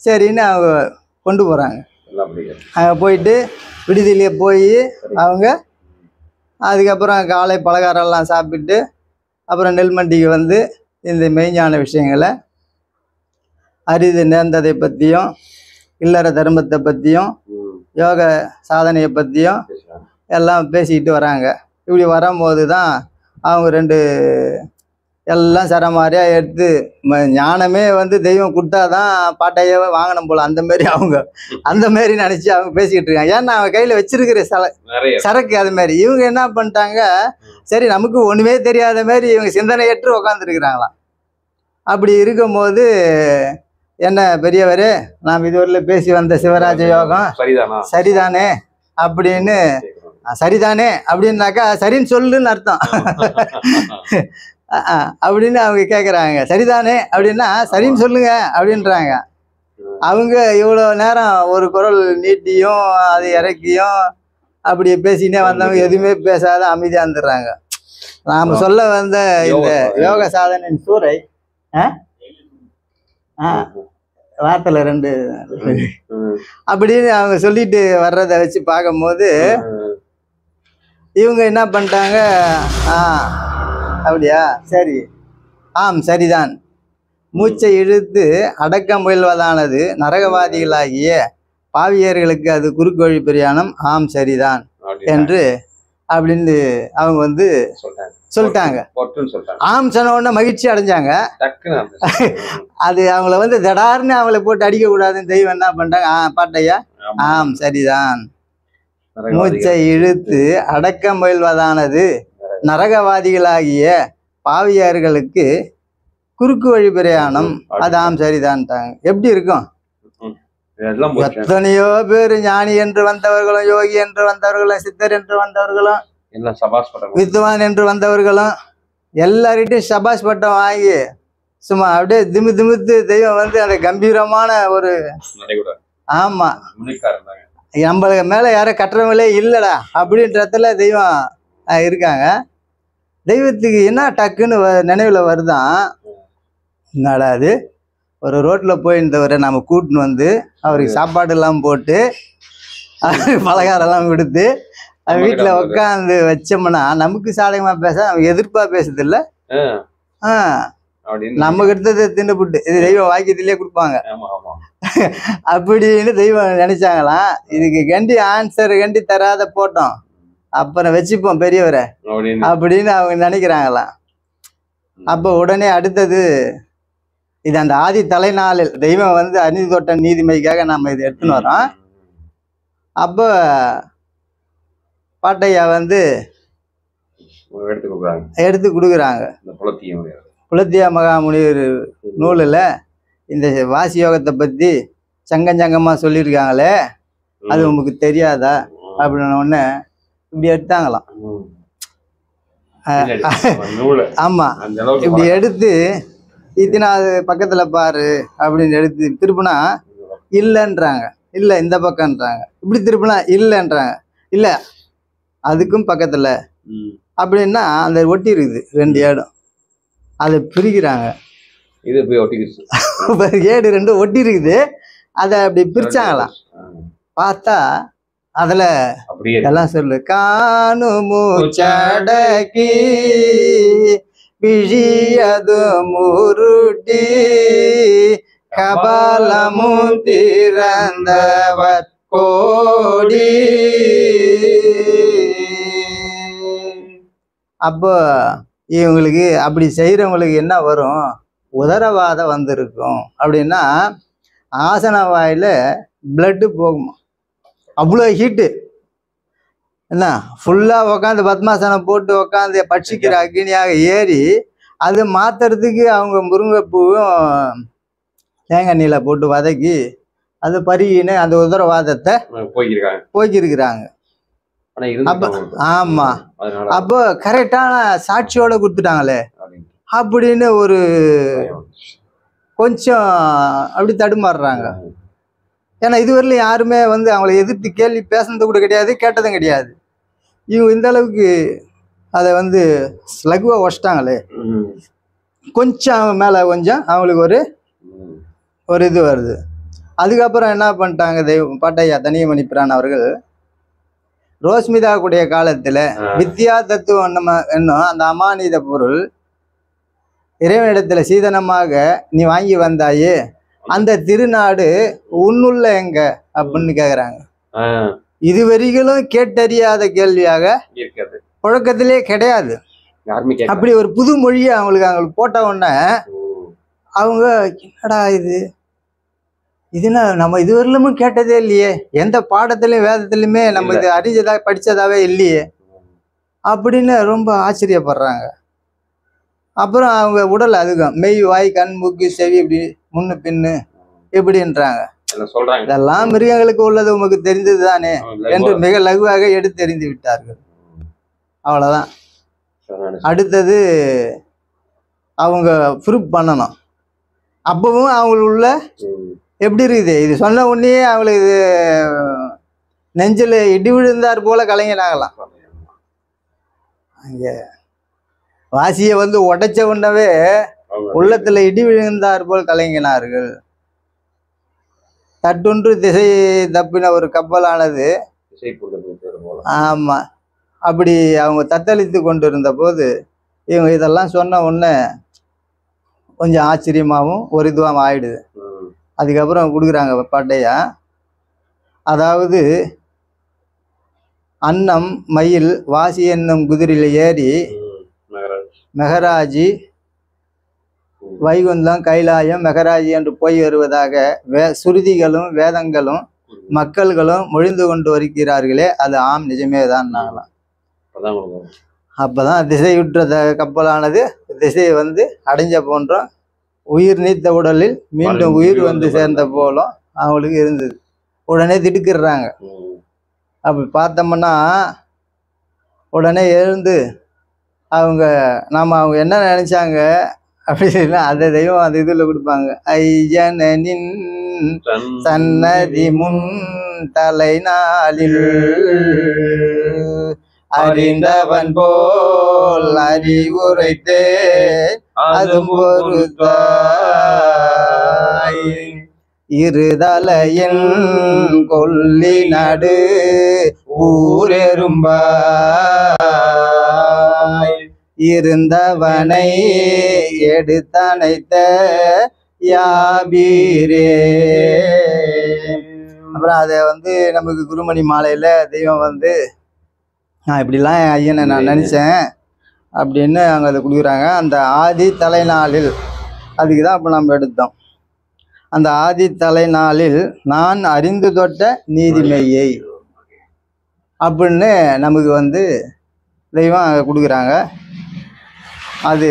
D: சரின்னு அவங்க கொண்டு போகிறாங்க. அங்கே போயிட்டு விடுதியிலே போய் அவங்க அதுக்கப்புறம் காலை பலகாரம்லாம் சாப்பிட்டு அப்புறம் நெல்மண்டிக்கு வந்து இந்த மெய்ஞான விஷயங்களை அரிது நேர்ந்ததை பற்றியும் இல்லற தர்மத்தை பற்றியும் யோக சாதனையை பற்றியும் எல்லாம் பேசிக்கிட்டு வராங்க. இப்படி வரும்போது தான் அவங்க 2 எல்லாம் சரமாரியாக எடுத்து ஞானமே வந்து தெய்வம் கொடுத்தா தான் பாட்டையாவே வாங்கணும் போல் அந்த மாதிரி அவங்க அந்த மாதிரி நினச்சி அவங்க பேசிக்கிட்டு இருக்காங்க. ஏன்னா அவங்க கையில் வச்சிருக்கிற சரக்கு அது மாதிரி. இவங்க என்ன பண்ணிட்டாங்க, சரி நமக்கு ஒன்றுமே தெரியாத மாதிரி இவங்க சிந்தனையற்று உக்காந்துருக்குறாங்களாம். அப்படி இருக்கும்போது என்ன பெரியவரே, நாம் இதுவரையில் பேசி வந்த சிவராஜ யோகம் சரிதானே அப்படின்னு, சரிதானே அப்படின்னாக்கா சரின்னு சொல்லுன்னு அர்த்தம் அப்படின்னு அவங்க கேட்குறாங்க. சரிதானே அப்படின்னா சரின்னு சொல்லுங்க அப்படின்றாங்க. அவங்க இவ்வளோ நேரம் ஒரு குரல் நீட்டியும் அது இறக்கியும் அப்படி பேசினே வந்தவங்க எதுவுமே பேசாத அமைதியாக இருந்துடுறாங்க. நாம் சொல்ல வந்த இந்த யோக சாதனையின் சூறை வார்த்தையில் 2 அப்படின்னு அவங்க சொல்லிட்டு வர்றதை வச்சு பார்க்கும்போது இவங்க என்ன பண்ணிட்டாங்க, அப்படியா சரி, ஆம் சரிதான், மூச்சை இழுத்து அடக்க முயல்வதானது நரகவாதிகளாகிய பாவியர்களுக்கு அது குறுக்கு வழி பிரயாணம், ஆம் சரிதான் என்று அப்படின்னு அவங்க வந்து சொல்லிட்டாங்க. ஆம் சொன்ன உடனே மகிழ்ச்சி அடைஞ்சாங்க. அது அவங்கள வந்து தடார்னு அவங்கள போட்டு அடிக்க கூடாதுன்னு தெய்வம் என்ன பண்ணிட்டாங்க, பாட்டையா ஆம் சரிதான், மூச்சை இழுத்து அடக்க முயல்வதானது நரகவாதிகளாகிய பாவியார்களுக்கு குறுக்கு வழி பிரயாணம், அது ஆம் சரிதான்ட்டாங்க. எப்படி இருக்கும்? எத்தனையோ பேர் ஞானி என்று வந்தவர்களும், யோகி என்று வந்தவர்களும், சித்தர் என்று வந்தவர்களும், வித்வான் என்று வந்தவர்களும் எல்லார்கிட்டையும் சபாஷ் பட்டம் வாங்கி சும்மா அப்படியே திமித்து தெய்வம் வந்து அந்த கம்பீரமான ஒரு ஆமா நம்மளுக்கு மேல யாரும் கட்டுறவங்களே இல்லடா அப்படின்றதுல தெய்வம் இருக்காங்க. தெய்வத்துக்கு என்ன டக்குன்னு நினைவுல வருதான், என்னடா அது ஒரு ரோட்ல போயிருந்தவரை நம்ம கூட்டின்னு வந்து அவருக்கு சாப்பாடு எல்லாம் போட்டு பலகாரம் எல்லாம் கொடுத்து வீட்டுல உட்காந்து வச்சோம்னா நமக்கு சாதகமா பேச அவங்க எதிர்ப்பா பேசுது இல்ல, நமக்கு எடுத்தது தின்னுபுட்டு இது தெய்வம் வாக்கியத்திலேயே கொடுப்பாங்க அப்படின்னு தெய்வம் நினைச்சாங்களாம். இதுக்கு கண்டி ஆன்சர் கண்டி தராத போட்டோம் அப்புறம் வச்சுப்போம் பெரியவரை அப்படின்னு அவங்க நினைக்கிறாங்களாம். அப்ப உடனே அடுத்தது இது அந்த ஆதி தலைநாளில் தெய்வம் வந்து அநீதி தோட்ட நீதிமைக்காக நம்ம இதை எடுத்துன்னு வரோம். அப்போ பாட்டையா வந்து எடுத்து கொடுக்குறாங்க. புலத்தியா மகாமுனிவர் நூலில் இந்த வாசி யோகத்தை பற்றி சங்கமாக சொல்லியிருக்காங்களே, அது உங்களுக்கு தெரியாதா அப்படின்ன உடனே இப்படி எடுத்தாங்களாம். ஆமா, இப்படி எடுத்து இத்தனாவது பக்கத்துல பாரு அப்படின்னு எடுத்து திருப்பினா இல்லைன்றாங்க, இல்லை இந்த பக்கம்ன்றாங்க. இப்படி திருப்பினா இல்லைன்றாங்க, இல்லை அதுக்கும் பக்கத்துல அப்படின்னா அந்த ஒட்டி இருக்குது ரெண்டு ஏடும், அதை பிரிக்கிறாங்க. ஏடு ரெண்டும் ஒட்டி இருக்குது, அதை அப்படி பிரிச்சாங்களாம். பார்த்தா அதுல எல்லாம் சொல்லு காணு மூச்சடக்கி விழியது முருட்டி கபாலமும் திறந்தவர் கோடி. அப்போ இவங்களுக்கு அப்படி செய்யறவங்களுக்கு என்ன வரும், உதரவாதம் வந்திருக்கும். அப்படின்னா ஆசன வாயில பிளட்டு போகுமா, அவ்வளோ ஹீட்டு என்ன, ஃபுல்லா உக்காந்து பத்மாசனம் போட்டு உக்காந்து பட்சிக்கிற அக்னியாக ஏறி அது மாத்துறதுக்கு அவங்க முருங்கைப்பூவும் தேங்காய் நீல போட்டு வதக்கி அது பருகின்னு அந்த உதரவாதத்தை போக்கிருக்கிறாங்க. அப்ப ஆமா, அப்போ கரெக்டான சாட்சியோட கொடுத்துட்டாங்களே அப்படின்னு ஒரு கொஞ்சம் அப்படி தடுமாறுறாங்க. ஏன்னா இதுவரையிலும் யாருமே வந்து அவங்கள எதிர்த்து கேள்வி பேசுனது கூட கிடையாது, கேட்டதும் கிடையாது. இவங்க இந்த அளவுக்கு அதை வந்து லகுவா வச்சிட்டாங்களே, கொஞ்சம் மேலே கொஞ்சம் அவங்களுக்கு ஒரு இது வருது. அதுக்கப்புறம் என்ன பண்ணிட்டாங்க தெய்வம் பாட்டையா தனியமணி பிரான் அவர்கள் ரோஸ்மிதா கூடிய காலத்துல வித்யா தத்துவம் என்னும் அந்த அமானித பொருள் இறைவனிடத்துல சீதனமாக நீ வாங்கி வந்தாயே, அந்த திருநாடு உன்னுள்ள எங்க அப்படின்னு கேக்குறாங்க. இதுவரைக்கும் கேட்டறியாத கேள்வியாக புழக்கத்திலே கிடையாது. அப்படி ஒரு புது மொழியை அவங்களுக்கு போட்ட உடனே அவங்க என்னடா இதுனா நம்ம இதுவரையிலும் கேட்டதே இல்லையே, எந்த பாடத்திலையும் வேதத்திலுமே நம்ம இது அறிஞ்சதா படிச்சதாவே இல்லையே அப்படின்னு ரொம்ப ஆச்சரியப்படுறாங்க. அப்புறம் அவங்க உடல் அதுக்கும் மெய் வாய் கண் மூக்கு செவி இப்படி முன்னு பின்னு எப்படின்றாங்க. இதெல்லாம் மிருகங்களுக்கு உள்ளது உமக்கு தெரிந்தது தானே என்று மிக லகுவாக எடுத்து தெரிந்து விட்டார்கள். அவ்வளவுதான். அடுத்தது அவங்க ப்ரூஃப் பண்ணணும். அப்பவும் அவங்களுள்ள எப்படி இருக்குது, இது சொன்ன உடனே அவங்களுக்கு இது நெஞ்சில் இடி விழுந்தார் போல கலைஞனாகலாம். அங்க வாசியை வந்து உடைச்ச உடனே உள்ளத்துல இடி விழுந்தார் போல் கலைஞனார்கள். தட்டொன்று திசை தப்பின ஒரு கப்பலானது, ஆமா, அப்படி அவங்க தத்தளித்து கொண்டிருந்த போது இவங்க இதெல்லாம் சொன்ன உடனே கொஞ்சம் ஆச்சரியமாகவும் ஒரு இதுவாக ஆயிடுது. அதுக்கப்புறம் கொடுக்குறாங்க பாட்டையா, அதாவது அன்னம் மயில் வாசி என்னும் குதிரையில் ஏறி மெகராஜி வைகுந்தம் கைலாயம் மெகராஜி என்று போய் வருவதாக சுருதிகளும் வேதங்களும் மக்கள்களும் மொழிந்து கொண்டு வருகிறார்களே, அது ஆம் நிஜமே தான் நாங்களாம். அப்பதான் திசையுற்ற கப்பலானது திசையை வந்து அடைஞ்ச போன்றோம், உயிர் நீத்த உடலில் மீண்டும் உயிர் வந்து சேர்ந்த போலும் அவங்களுக்கு இருந்தது. உடனே திடுக்கிடுறாங்க. அப்படி பார்த்தோம்னா உடனே எழுந்து அவங்க என்ன நினைச்சாங்க அப்படின்னா அந்த தெய்வம் அந்த இதுல கொடுப்பாங்க. ஐயனின் சன்னதி முன் தலை நாளில் அறிந்தவன் போல் அறிவுரைத்தே அதும் பொறுத்தாய் இருதலையின் கொல்லி நடு ஊரெரும்பாய் இருந்தவனை எடுத்தனைத்த யாபீரே. அப்புறம் அதை வந்து நமக்கு குருமணி மாலையில தெய்வம் வந்து நான் இப்படிலாம் ஐயனை நான் நினைச்சேன் அப்படின்னு அங்கே அதை கொடுக்குறாங்க. அந்த ஆதி தலைநாளில் அதுக்கு தான் இப்போ நம்ம எடுத்தோம். அந்த ஆதி தலைநாளில் நான் அறிந்து தொட்ட நீதிமையை அப்படின்னு நமக்கு வந்து தெய்வம் அங்கே கொடுக்குறாங்க. அது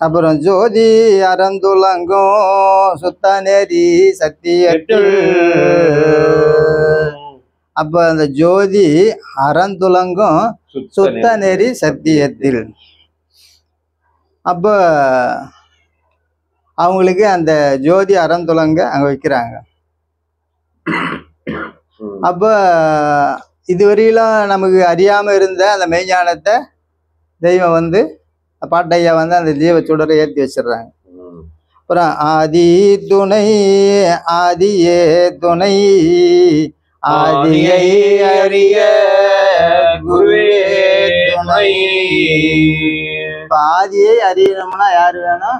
D: அப்புறம் ஜோதி அறந்துலங்கும் சுத்த நெறி சத்தியத்தில். அப்ப அந்த ஜோதி அறந்துலங்கும் சுத்த நெறி சத்தியத்தில். அப்ப அவங்களுக்கு அந்த ஜோதி அறந்துலங்க அங்க வைக்கிறாங்க. அப்ப இதுவரையிலும் நமக்கு அறியாம இருந்த அந்த மெய்ஞானத்தை தெய்வம் வந்து பாட்டையா வந்து அந்த ஜீவ சுடரை ஏற்றி வச்சிடுறாங்க. அப்புறம் ஆதி துணை ஆதியே துணை ஆதியை அறிய குருவே துணை. ஆதியை அறியணும்னா யாரு வேணும்?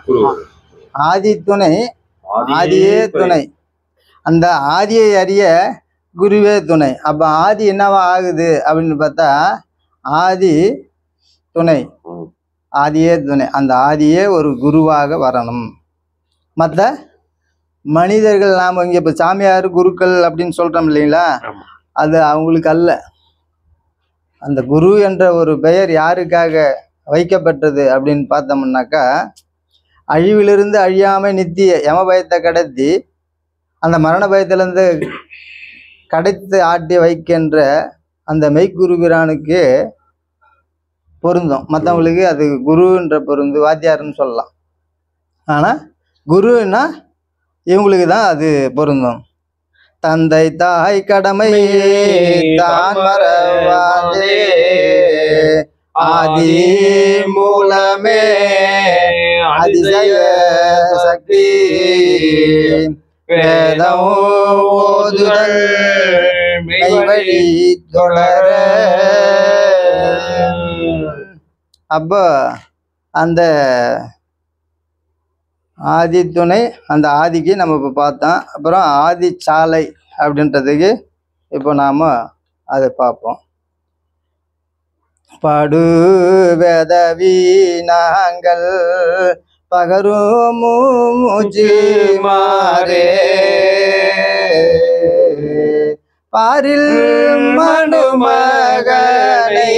D: ஆதி துணை ஆதியே துணை. அந்த ஆதியை அறிய குருவே துணை. அப்ப ஆதி என்னவா ஆகுது அப்படின்னு பார்த்தா ஆதி துணை ஆதியே துணை. அந்த ஆதியே ஒரு குருவாக வரணும். மற்ற மனிதர்கள் நாம் இங்கே இப்போ சாமியார் குருக்கள் அப்படின்னு சொல்றோம் இல்லைங்களா, அது அவங்களுக்கு அல்ல. அந்த குரு என்ற ஒரு பெயர் யாருக்காக வைக்கப்பட்டது அப்படின்னு பார்த்தோம்னாக்கா, அழிவிலிருந்து அழியாமை நித்திய யம பயத்தை கடத்தி அந்த மரண பயத்திலிருந்து கடைத்து ஆட்டி வைக்கின்ற அந்த மெய்க்குருபிரானுக்கு பொருந்தும். மற்றவங்களுக்கு அது குருன்ற பொருந்து வாத்தியாருன்னு சொல்லலாம். ஆனால் குருன்னா இவங்களுக்கு தான் அது பொருந்தும். தந்தை தாய் கடமை தான் மறவாதே ஆதி மூலமே அதிசய சக்தி வேதம் ஓதுதல் மெய்வழி தொடர. அப்போ அந்த ஆதி துணை அந்த ஆதிக்கு நம்ம இப்போ பார்த்தோம். அப்புறம் ஆதி சாலை அப்படின்றதுக்கு இப்போ நாம் அதை பார்ப்போம். படு வேதவி நாங்கள் பகரும் மூச்சு மாறே பாரில் மனுமகனை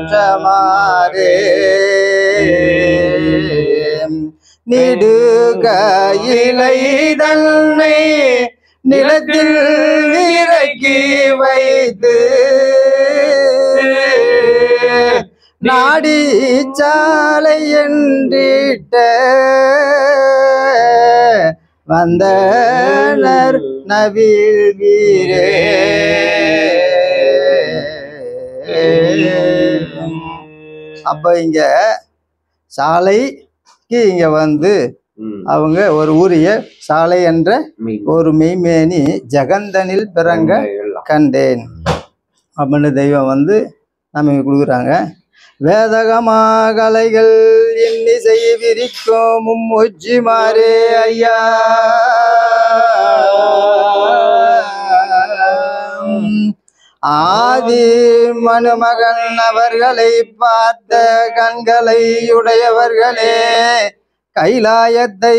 D: பார்த்தவரோற்றமாறே நிடுகையிலை தன்னை நிலத்தில் இறக்கி வைத்து நாடி சாலை என்றிட்ட வந்தனர் நவில் வீரே. அப்ப இங்க சாலைக்கு இங்க வந்து அவங்க ஒரு ஊரிய சாலை என்ற ஒரு மெய்மேனி ஜெகந்தனில் பிறங்க கண்டேன் அப்படின்னு தெய்வம் வந்து நமக்கு கொடுக்குறாங்க. வேதகமா கலைகள் இன்னிசை விரிக்கும் மும்முச்சி மாறே ஐயா ஆதி மனுமகன் அவர்களை பார்த்த கண்களை உடையவர்களே, கைலாயத்தை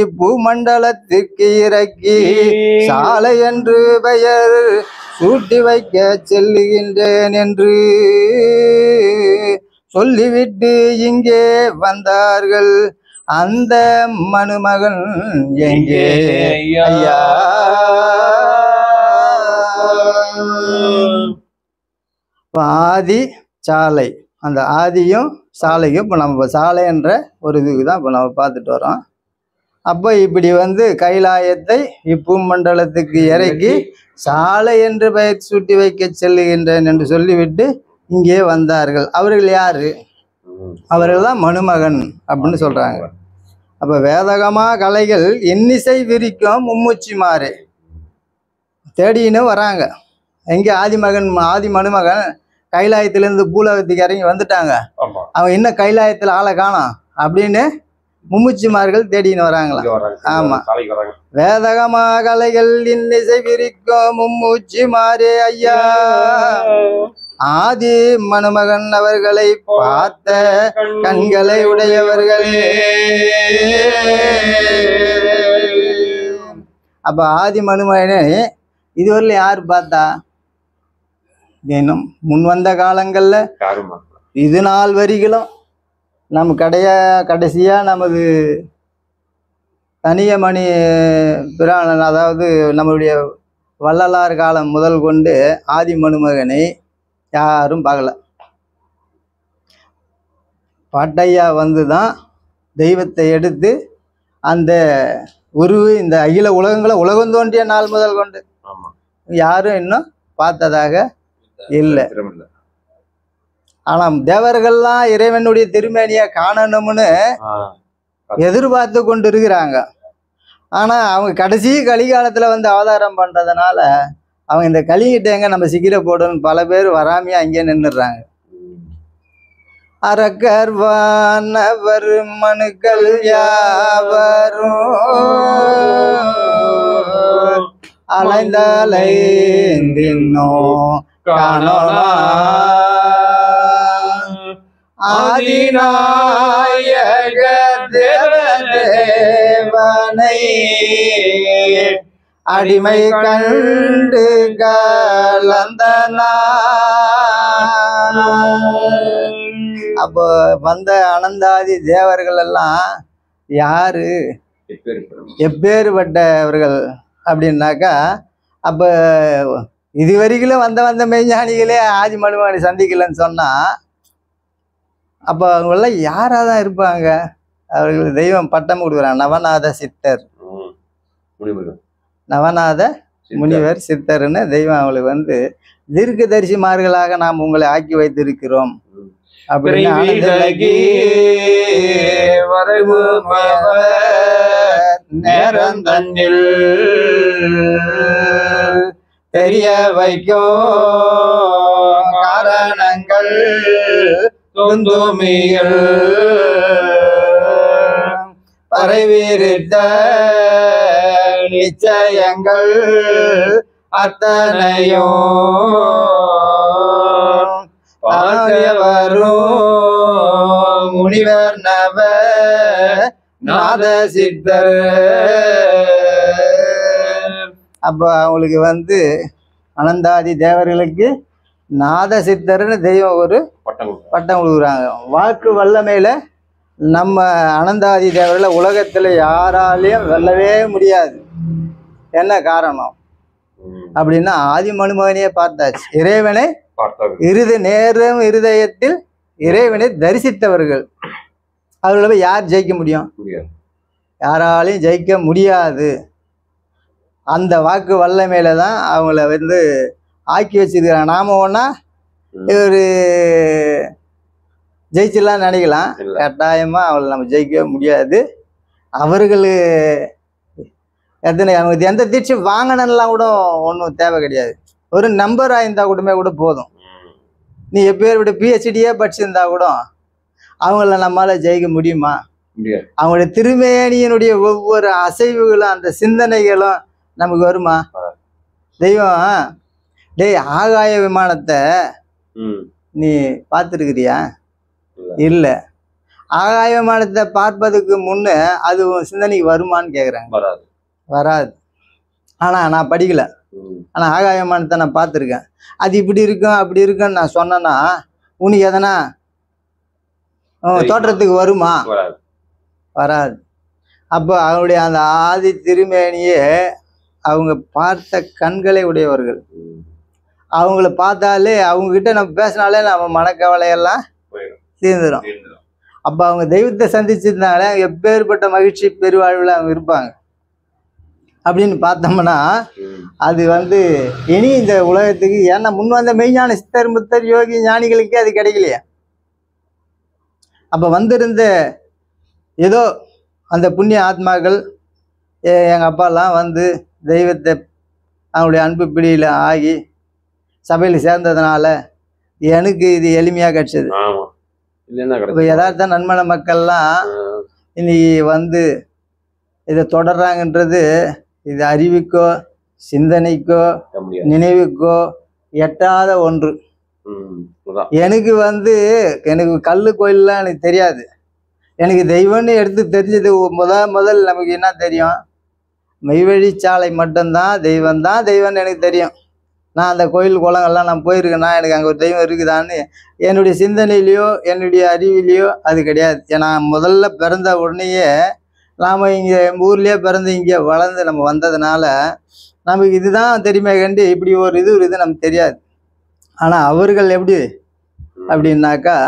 D: இப்பூமண்டலத்திற்கு இறக்கி சாலை என்று பெயர் சூட்டி வைக்க செல்லுகின்றேன் என்று சொல்லிவிட்டு இங்கே வந்தார்கள். அந்த மனுமகன் எங்கே ஐயா? ஆதி சாலை, அந்த ஆதியும் சாலையும் இப்போ நம்ம சாலை என்ற ஒரு இதுக்கு தான் இப்போ நம்ம பார்த்துட்டு வரோம். அப்போ இப்படி வந்து கைலாயத்தை இப்பூமண்டலத்துக்கு இறக்கி சாலை என்று பெயர் சூட்டி வைக்க செல்லுகின்றேன் என்று சொல்லிவிட்டு இங்கே வந்தார்கள். அவர்கள் யாரு? அவர்கள் தான் மனுமகன் அப்படின்னு சொல்றாங்க. அப்ப வேதகமா கலைகள் இன்னிசை விரிக்கும் மும்முச்சி மாறு தேடின்னு வராங்க. எங்க ஆதி மனுமகன் கைலாயத்திலிருந்து பூலோகத்துக்கு இறங்கி வந்துட்டாங்க. அவன் இன்னும் கைலாயத்துல ஆளை காணோம் அப்படின்னு மும்முச்சிமார்கள் தேடின்னு வராங்களா? ஆமா, வேதகமா கலைகள் இன்னிசை விரிக்கும் மும்முச்சி மாறே ஐயா. ஆதி மனுமகன் அவர்களை பார்த்த கண்களை உடையவர்களே. அப்ப ஆதி மனுமகனே இதுவரையிலும் யாரு பார்த்தா? இன்னும் முன் வந்த காலங்கள்ல இது நாள் வரிகளும் நம்ம கடைசியா நமது தனியமணி பிராணன், அதாவது நம்மளுடைய வள்ளலார் காலம் முதல் கொண்டு ஆதி மனுமகனை யாரும் பார்க்கல. பாட்டையா வந்து தான் தெய்வத்தை எடுத்து அந்த உருவு இந்த அகில உலகங்களை உலகம் தோன்றிய நாள் முதல் கொண்டு யாரும் இன்னும் பார்த்ததாக இல்லை. ஆனா தேவர்கள்லாம் இறைவனுடைய திருமேனியை காணணும்னு எதிர்பார்த்து கொண்டு இருக்கிறாங்க. ஆனா அவங்க கடைசி கலிகாலத்துல வந்து அவதாரம் பண்றதுனால அவங்க இந்த கலிங்கிட்ட எங்க நம்ம சிக்கிர போடணும் பல பேர் வராமையா அங்கே நின்றுடுறாங்க. அரக்கர் வானவர் மனுக்கள் யாவரும் அலைந்தலைந்தின்னோ காணோனா ஆதிநாயக தேவனை அடிமை கண்டு கலந்தனா. அப்போ வந்த அனந்தாதி தேவர்கள் எல்லாம் யாரு? எப்பேற்பட்டவர்கள் அப்படின்னாக்கா, அப்ப இதுவரைக்கும் வந்த மெய்ஞானிகளே ஆதி மனுமகனை சந்திக்கலன்னு சொன்னா அப்ப அவங்கெல்லாம் யாராதான் இருப்பாங்க? அவர்கள் தெய்வம் பட்டம் கொடுக்குறாங்க. நவநாத சித்தர், நவநாத முனிவர் சித்தர்னு தெய்வம் அவங்களுக்கு வந்து தீர்க்க தரிசிமார்களாக நாம் உங்களை ஆக்கி வைத்திருக்கிறோம் அப்படின்னு நேரம் தன்னில் தெரிய வைக்கும் காரணங்கள் தொந்துமிகள் பரவிருத்த நிச்சயங்கள் அத்தனையும் வரும் முனிவர் நவ நாத சித்தர். அப்ப அவங்களுக்கு வந்து அனந்தாதி தேவர்களுக்கு நாத சித்தர்னு தெய்வம் ஒரு பட்டம் கொடுக்குறாங்க. வாக்கு வல்லமையில நம்ம அனந்தாதி தேவர்களை உலகத்துல யாராலையும் வெல்லவே முடியாது. என்ன காரணம் அப்படின்னா ஆதி மனுமகனையே பார்த்தாச்சு. இறைவனை நேரம் இருதயத்தில் இறைவனை தரிசித்தவர்கள். அவர்களை போய் யார் ஜெயிக்க முடியும்? யாராலையும் ஜெயிக்க முடியாது. அந்த வாக்கு வல்லமையில தான் அவங்கள வந்து ஆக்கி வச்சிருக்கிறாங்க. நாம ஒன்னா ஒரு ஜெயிச்சிடலாம் நினைக்கலாம், கட்டாயமா அவளை நம்ம ஜெயிக்கவே முடியாது. அவர்கள் அவங்க எந்த தீட்சி வாங்கணும்லாம் கூட ஒன்றும் தேவை கிடையாது. ஒரு நம்பர் ஆயிருந்தா கூட போதும். நீ எப்பேர் விட பிஹெச்டியே படிச்சிருந்தா கூட அவங்கள நம்மளால ஜெயிக்க முடியுமா?
C: முடியாது.
D: அவங்களுடைய திருமேனியினுடைய ஒவ்வொரு அசைவுகளும் அந்த சிந்தனைகளும் நமக்கு வருமா? தெய்வம் டேய் ஆகாய விமானத்தை நீ பார்த்துருக்கிறியா? இல்ல. ஆகாய விமானத்தை பார்ப்பதுக்கு முன்ன அது சிந்தனைக்கு வருமான்னு கேக்குறாங்க. வராது. ஆனா நான் படிக்கல, ஆனா ஆகாய விமானத்தை நான் பார்த்துருக்கேன். அது இப்படி இருக்கும் அப்படி இருக்குன்னு நான் சொன்னேன்னா உனக்கு எதனா தோற்றத்துக்கு வருமா? வராது. அப்போ அவருடைய அந்த ஆதி திருமேனியே அவங்க பார்த்த கண்களை உடையவர்கள். அவங்கள பார்த்தாலே அவங்க கிட்ட நம்ம பேசினாலே நம்ம மனக்கவலையெல்லாம் தீர்ந்துடும். அப்போ அவங்க தெய்வத்தை சந்திச்சிருந்தாங்களே எப்பேற்பட்ட மகிழ்ச்சி பெருவாழ்வில் அவங்க இருப்பாங்க அப்படின்னு பார்த்தோம்னா அது இனி இந்த உலகத்துக்கு, ஏன்னா முன் வந்த மெய்ஞான சித்தர் முத்தர் யோகி ஞானிகளுக்கே அது கிடைக்கலையே. அப்போ வந்திருந்த ஏதோ அந்த புண்ணிய ஆத்மாக்கள் எங்கள் அப்பாலாம் தெய்வத்தை அவங்களுடைய அன்பு பிடியில் ஆகி சபையில் சேர்ந்ததுனால எனக்கு இது எளிமையாக கிடைச்சது. இப்போ யதார்த்த நன்மன மக்கள்லாம் இன்னைக்கு இதை தொடர்றாங்கன்றது இது அறிவுக்கோ சிந்தனைக்கோ நினைவுக்கோ எட்டாத ஒன்று. எனக்கு எனக்கு கல்லு கோயில்லாம் எனக்கு தெரியாது. எனக்கு தெய்வம்னு எடுத்து தெரிஞ்சது முதல் நமக்கு என்ன தெரியும்? மெய்வழிச்சாலை மட்டும்தான் தெய்வம்னு எனக்கு தெரியும். நான் அந்த கோயில் குளங்கள்லாம் நான் போயிருக்கேன்னா எனக்கு அங்கே ஒரு தெய்வம் இருக்குதான்னு என்னுடைய சிந்தனையிலையோ என்னுடைய அறிவிலையோ அது கிடையாது. ஏன்னா முதல்ல பிறந்த உடனேயே நாம் இங்கே ஊர்லேயே பிறந்து இங்கே வளர்ந்து நம்ம வந்ததுனால நமக்கு இதுதான் தெரியுமே கண்டு இப்படி ஒரு இது நமக்கு தெரியாது. ஆனால் அவர்கள் எப்படி அப்படின்னாக்கா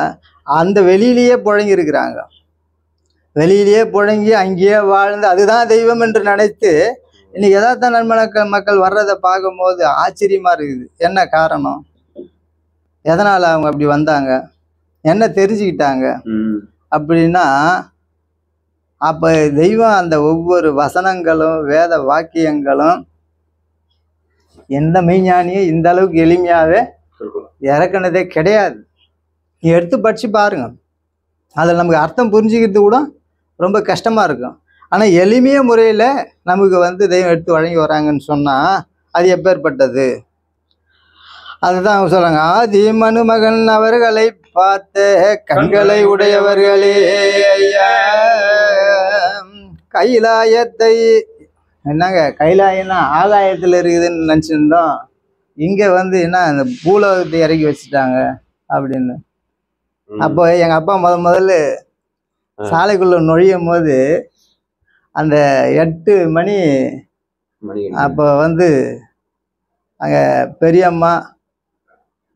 D: அந்த வெளியிலேயே புழங்கி இருக்கிறாங்க. வெளியிலேயே புழங்கி அங்கேயே வாழ்ந்து அதுதான் தெய்வம் என்று நினைத்து இன்னைக்கு யதார்த்த நன்மன மக்கள் வர்றதை பார்க்கும்போது ஆச்சரியமா இருக்குது. என்ன காரணம்? எதனால அவங்க அப்படி வந்தாங்க? என்ன தெரிஞ்சுக்கிட்டாங்க அப்படின்னா, அப்ப தெய்வம் அந்த ஒவ்வொரு வசனங்களும் வேத வாக்கியங்களும் எந்த மெய்ஞானியும் இந்த அளவுக்கு எளிமையாவே இறக்குனதே கிடையாது. நீ எடுத்து படிச்சு பாருங்க, அதில் நமக்கு அர்த்தம் புரிஞ்சுக்கிறது கூட ரொம்ப கஷ்டமா இருக்கும். ஆனால் எளிமைய முறையில் நமக்கு தெய்வம் எடுத்து வழங்கி வராங்கன்னு சொன்னால் அது எப்பேற்பட்டது? அதுதான் அவங்க சொல்றாங்க, ஆதி மனுமகன் அவர்களை பார்த்த கண்களை உடையவர்களே கைலாயத்தை, என்னங்க கைலாயம்னா ஆகாயத்தில் இருக்குதுன்னு நினச்சிருந்தோம், இங்கே என்ன இந்த பூலோகத்தை இறக்கி வச்சுட்டாங்க அப்படின்னு. அப்போ எங்கள் அப்பா முதல்ல சாலைக்குள்ள நுழையும் போது அந்த 8 மணி அப்போ அங்கே பெரியம்மா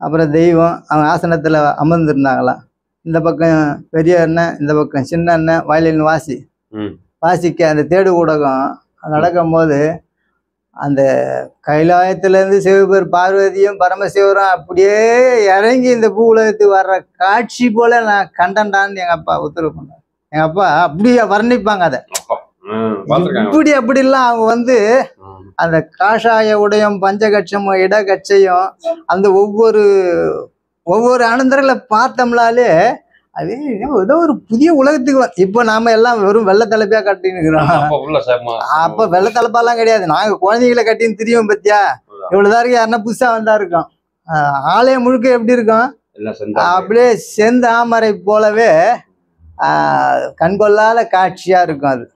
D: அப்புறம் தெய்வம் அவங்க ஆசனத்தில் அமர்ந்துருந்தாங்களாம். இந்த பக்கம் பெரிய அண்ணன், இந்த பக்கம் சின்ன அண்ணன் வயலின் வாசிக்க அந்த தேடு ஊடகம் நடக்கும் போது அந்த கைலாயத்திலேருந்து சிவபெரு பார்வதியும் பரமசிவரும் அப்படியே இறங்கி இந்த பூ உலகத்துக்கு வர்ற காட்சி போல நான் கண்டன்டான்னு எங்கள் அப்பா உத்தரவு பண்ணார். எங்கள் அப்பா அப்படியே வர்ணிப்பாங்க அதை. இப்படி அப்படிலாம் அவங்க அந்த காஷாய உடையும் பஞ்சகட்சமும் இடகட்சையும் அந்த ஒவ்வொரு அனந்தர்களை பார்த்தோம்னாலே அது ஏதோ ஒரு புதிய உலகத்துக்கு இப்போ நாம எல்லாம் வெறும் வெள்ளை தலைப்பா கட்டின்னு இருக்கிறோம். அப்ப வெள்ளை தலைப்பாலாம் கிடையாது, நாங்க குழந்தைகளை கட்டின்னு திரியும் பத்தியா. இவ்வளவுதான் இருக்கு. யாருன்னா புதுசா வந்தா இருக்கும். ஆலயம் முழுக்க எப்படி இருக்கும்? அப்படியே செந்தாமரை போலவே கண்கொள்ளாத காட்சியா இருக்கும்.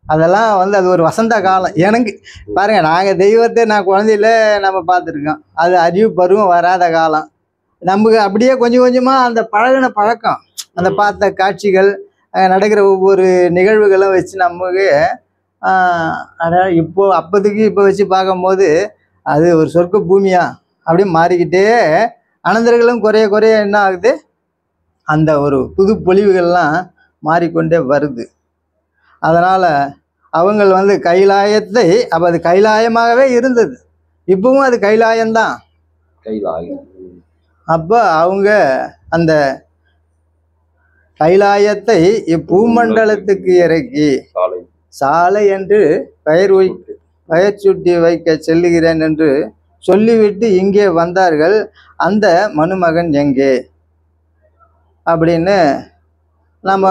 D: அதெல்லாம் அது ஒரு வசந்த காலம். எனக்கு பாருங்க, நாங்க தெய்வத்தை நான் குழந்தையில நம்ம பார்த்துருக்கோம். அது அறிவு பருவம் வராத காலம். நமக்கு அப்படியே கொஞ்சம் கொஞ்சமா அந்த பழகின பழக்கம், அந்த பார்த்த காட்சிகள், நடக்கிற ஒவ்வொரு நிகழ்வுகளும் வச்சு நமக்கு இப்போ அப்போதைக்கு இப்போ வச்சு பார்க்கும்போது அது ஒரு சொர்க்க பூமியா அப்படியே மாறிக்கிட்டே அனந்தர்களும் குறைய குறைய என்ன ஆகுது, அந்த ஒரு புது பொலிவுகள்லாம் மாறிக்கொண்டே வருது. அதனால் அவங்கள் கைலாயத்தை, அப்போ அது கைலாயமாகவே இருந்தது, இப்பவும் அது கைலாயம்தான். அப்போ அவங்க அந்த கைலாயத்தை இப்பூமண்டலத்துக்கு இறக்கி சாலை என்று பெயர் சூட்டி வைக்க செல்லுகிறேன் என்று சொல்லிவிட்டு இங்கே வந்தார்கள். அந்த மனுமகன் எங்கே அப்படின்னு நம்ம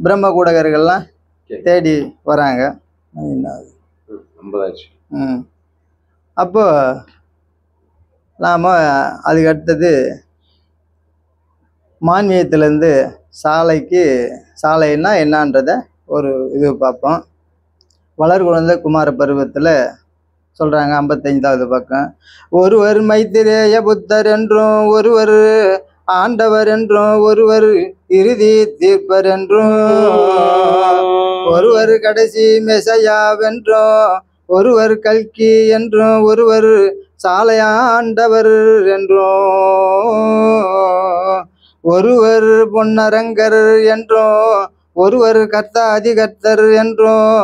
D: பிரம்ம கூடகர்கள்லாம் தேடி வராங்க. அப்போ நாம் அதுக்கு அடுத்தது மான்மியத்திலேருந்து சாலைன்னா என்னன்றத ஒரு இது பார்ப்போம். வளர்குழந்தை குமார பருவத்தில் சொல்கிறாங்க 55வது பக்கம். ஒருவர் மைத்திரேய புத்தர் என்றும், ஒருவர் ஆண்டவர் என்றும், ஒருவர் இறுதி தீர்ப்பர் என்றும், ஒருவர் கடைசி மெசையாவென்றும், ஒருவர் கல்கி என்றும், ஒருவர் சாலையாண்டவர் என்றும், ஒருவர் பொன்னரங்கர் என்றும், ஒருவர் கர்த்தாதி கர்த்தர் என்றும்,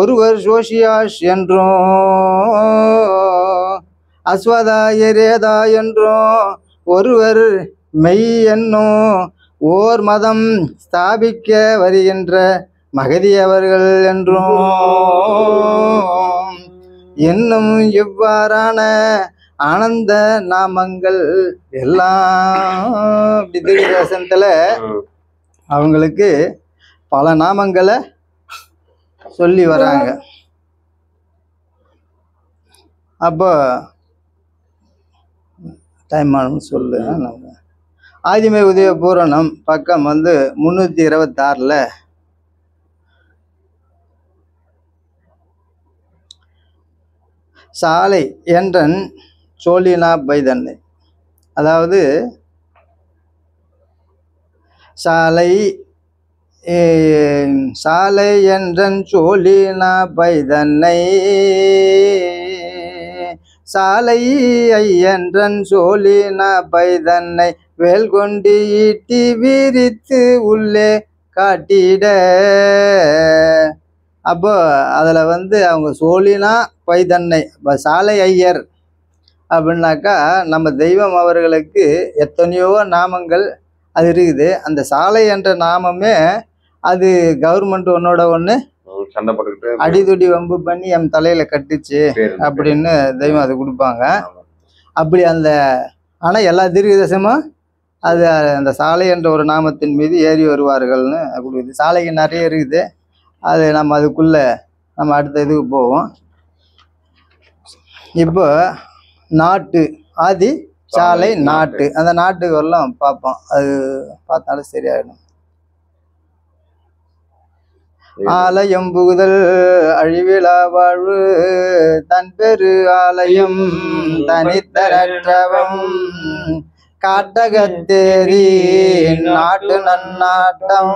D: ஒருவர் சோஷியாஷ் என்றும், அஸ்வதாயரேதா என்றும், ஒருவர் மெய் என்னும் ஓர் மதம் ஸ்தாபிக்க வருகின்ற மகதியவர்கள் என்றும் இன்னும் இவ்வாறான ஆனந்த நாமங்கள் எல்லாம் திவ்யதேசத்துல அவங்களுக்கு பல நாமங்களை சொல்லி வராங்க. அப்போ டைம் ஆனு சொல்லு. நம்ம ஆதிமை உதய பூரணம் பக்கம் 326 சாலை என்றன் சோழினா பைதன்னை, அதாவது சாலை என்றன் சோழினா பைதன்னை, சாலை ஐயன்றன் சோழினா பைதன்னை வேல் கொண்டு ஈட்டி விரித்து உள்ளே காட்டிட. அப்போ அதில் அவங்க சோழினா பைதன்னை சாலை ஐயர் அப்படின்னாக்கா நம்ம தெய்வம் அவர்களுக்கு எத்தனையோ நாமங்கள் அது இருக்குது. அந்த சாலை என்ற நாமமே அது கவர்மெண்ட் ஒன்னோட ஒன்று அடிதுடி வம்பு பண்ணி என் தலையில கட்டுச்சு அப்படின்னு தெய்வம் அது கொடுப்பாங்க. அப்படி ஆனால் எல்லா தீர்க்கதரிசனமும் அது அந்த சாலை என்ற ஒரு நாமத்தின் மீது ஏறி வருவார்கள்னு கொடுக்குது. சாலைக்கு நிறைய இருக்குது. அது நம்ம அதுக்குள்ளே நம்ம அடுத்த இதுக்கு போவோம். இப்போ நாட்டு ஆதி சாலை நாட்டு, அந்த நாட்டுக்கு எல்லாம் பார்ப்போம். அது பார்த்தாலும் சரியாயிடும். ஆலயம் புகுதல் அழிவிலா வாழ்வு தன் பெரு ஆலயம் தனித்தரற்றவம் காட்டகத்தேரி நாட்டு நன்னாட்டம்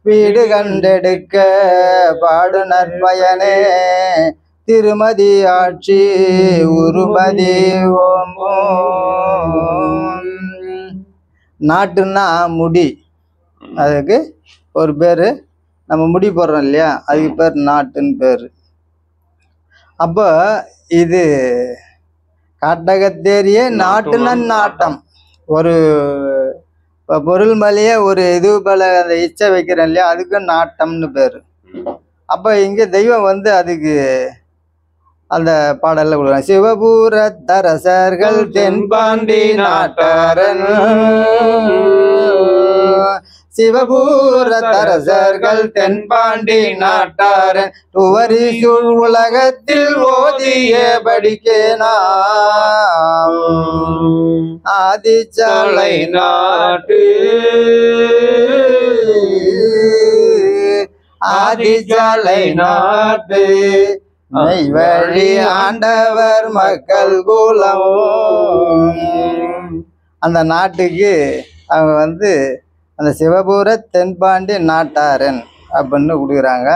D: வீடு கண்டெடுக்க பாடு நற்பயனே திருமதி ஆட்சி உருமதி ஓம்பும். நாட்டுன்னா முடி, அதுக்கு ஒரு பேரு. நம்ம முடி போடுறோம் இல்லையா, அதுக்கு பேர் நாட்டுன்னு பேர். அப்போ இது காட்டகத்தேரியே நாட்டு நன்னாட்டம். ஒரு பொருள் மேலேயே ஒரு இது போல அந்த இச்சை வைக்கிறோம் இல்லையா, அதுக்கு நாட்டம்னு பேர். அப்போ இங்கே தெய்வம் அதுக்கு அந்த பாடல்ல கொடுக்குறாங்க. சிவபூரத்தரசர்கள் தென்பாண்டி நாட்டாரன், சிவபூரத்தரசர்கள் தென்பாண்டி நாட்டாரன் துவரி சூழ் உலகத்தில் ஓதிய படிக்கேனாம் ஆதிச்சாலை நாட்டு ஆதிச்சாலை நாட்டு மெய்வழி ஆண்டவர் மக்கள் குலம். அந்த நாட்டுக்கு அவங்க அந்த சிவபுர தென்பாண்டி நாட்டாரன் அப்படின்னு கொடுக்குறாங்க.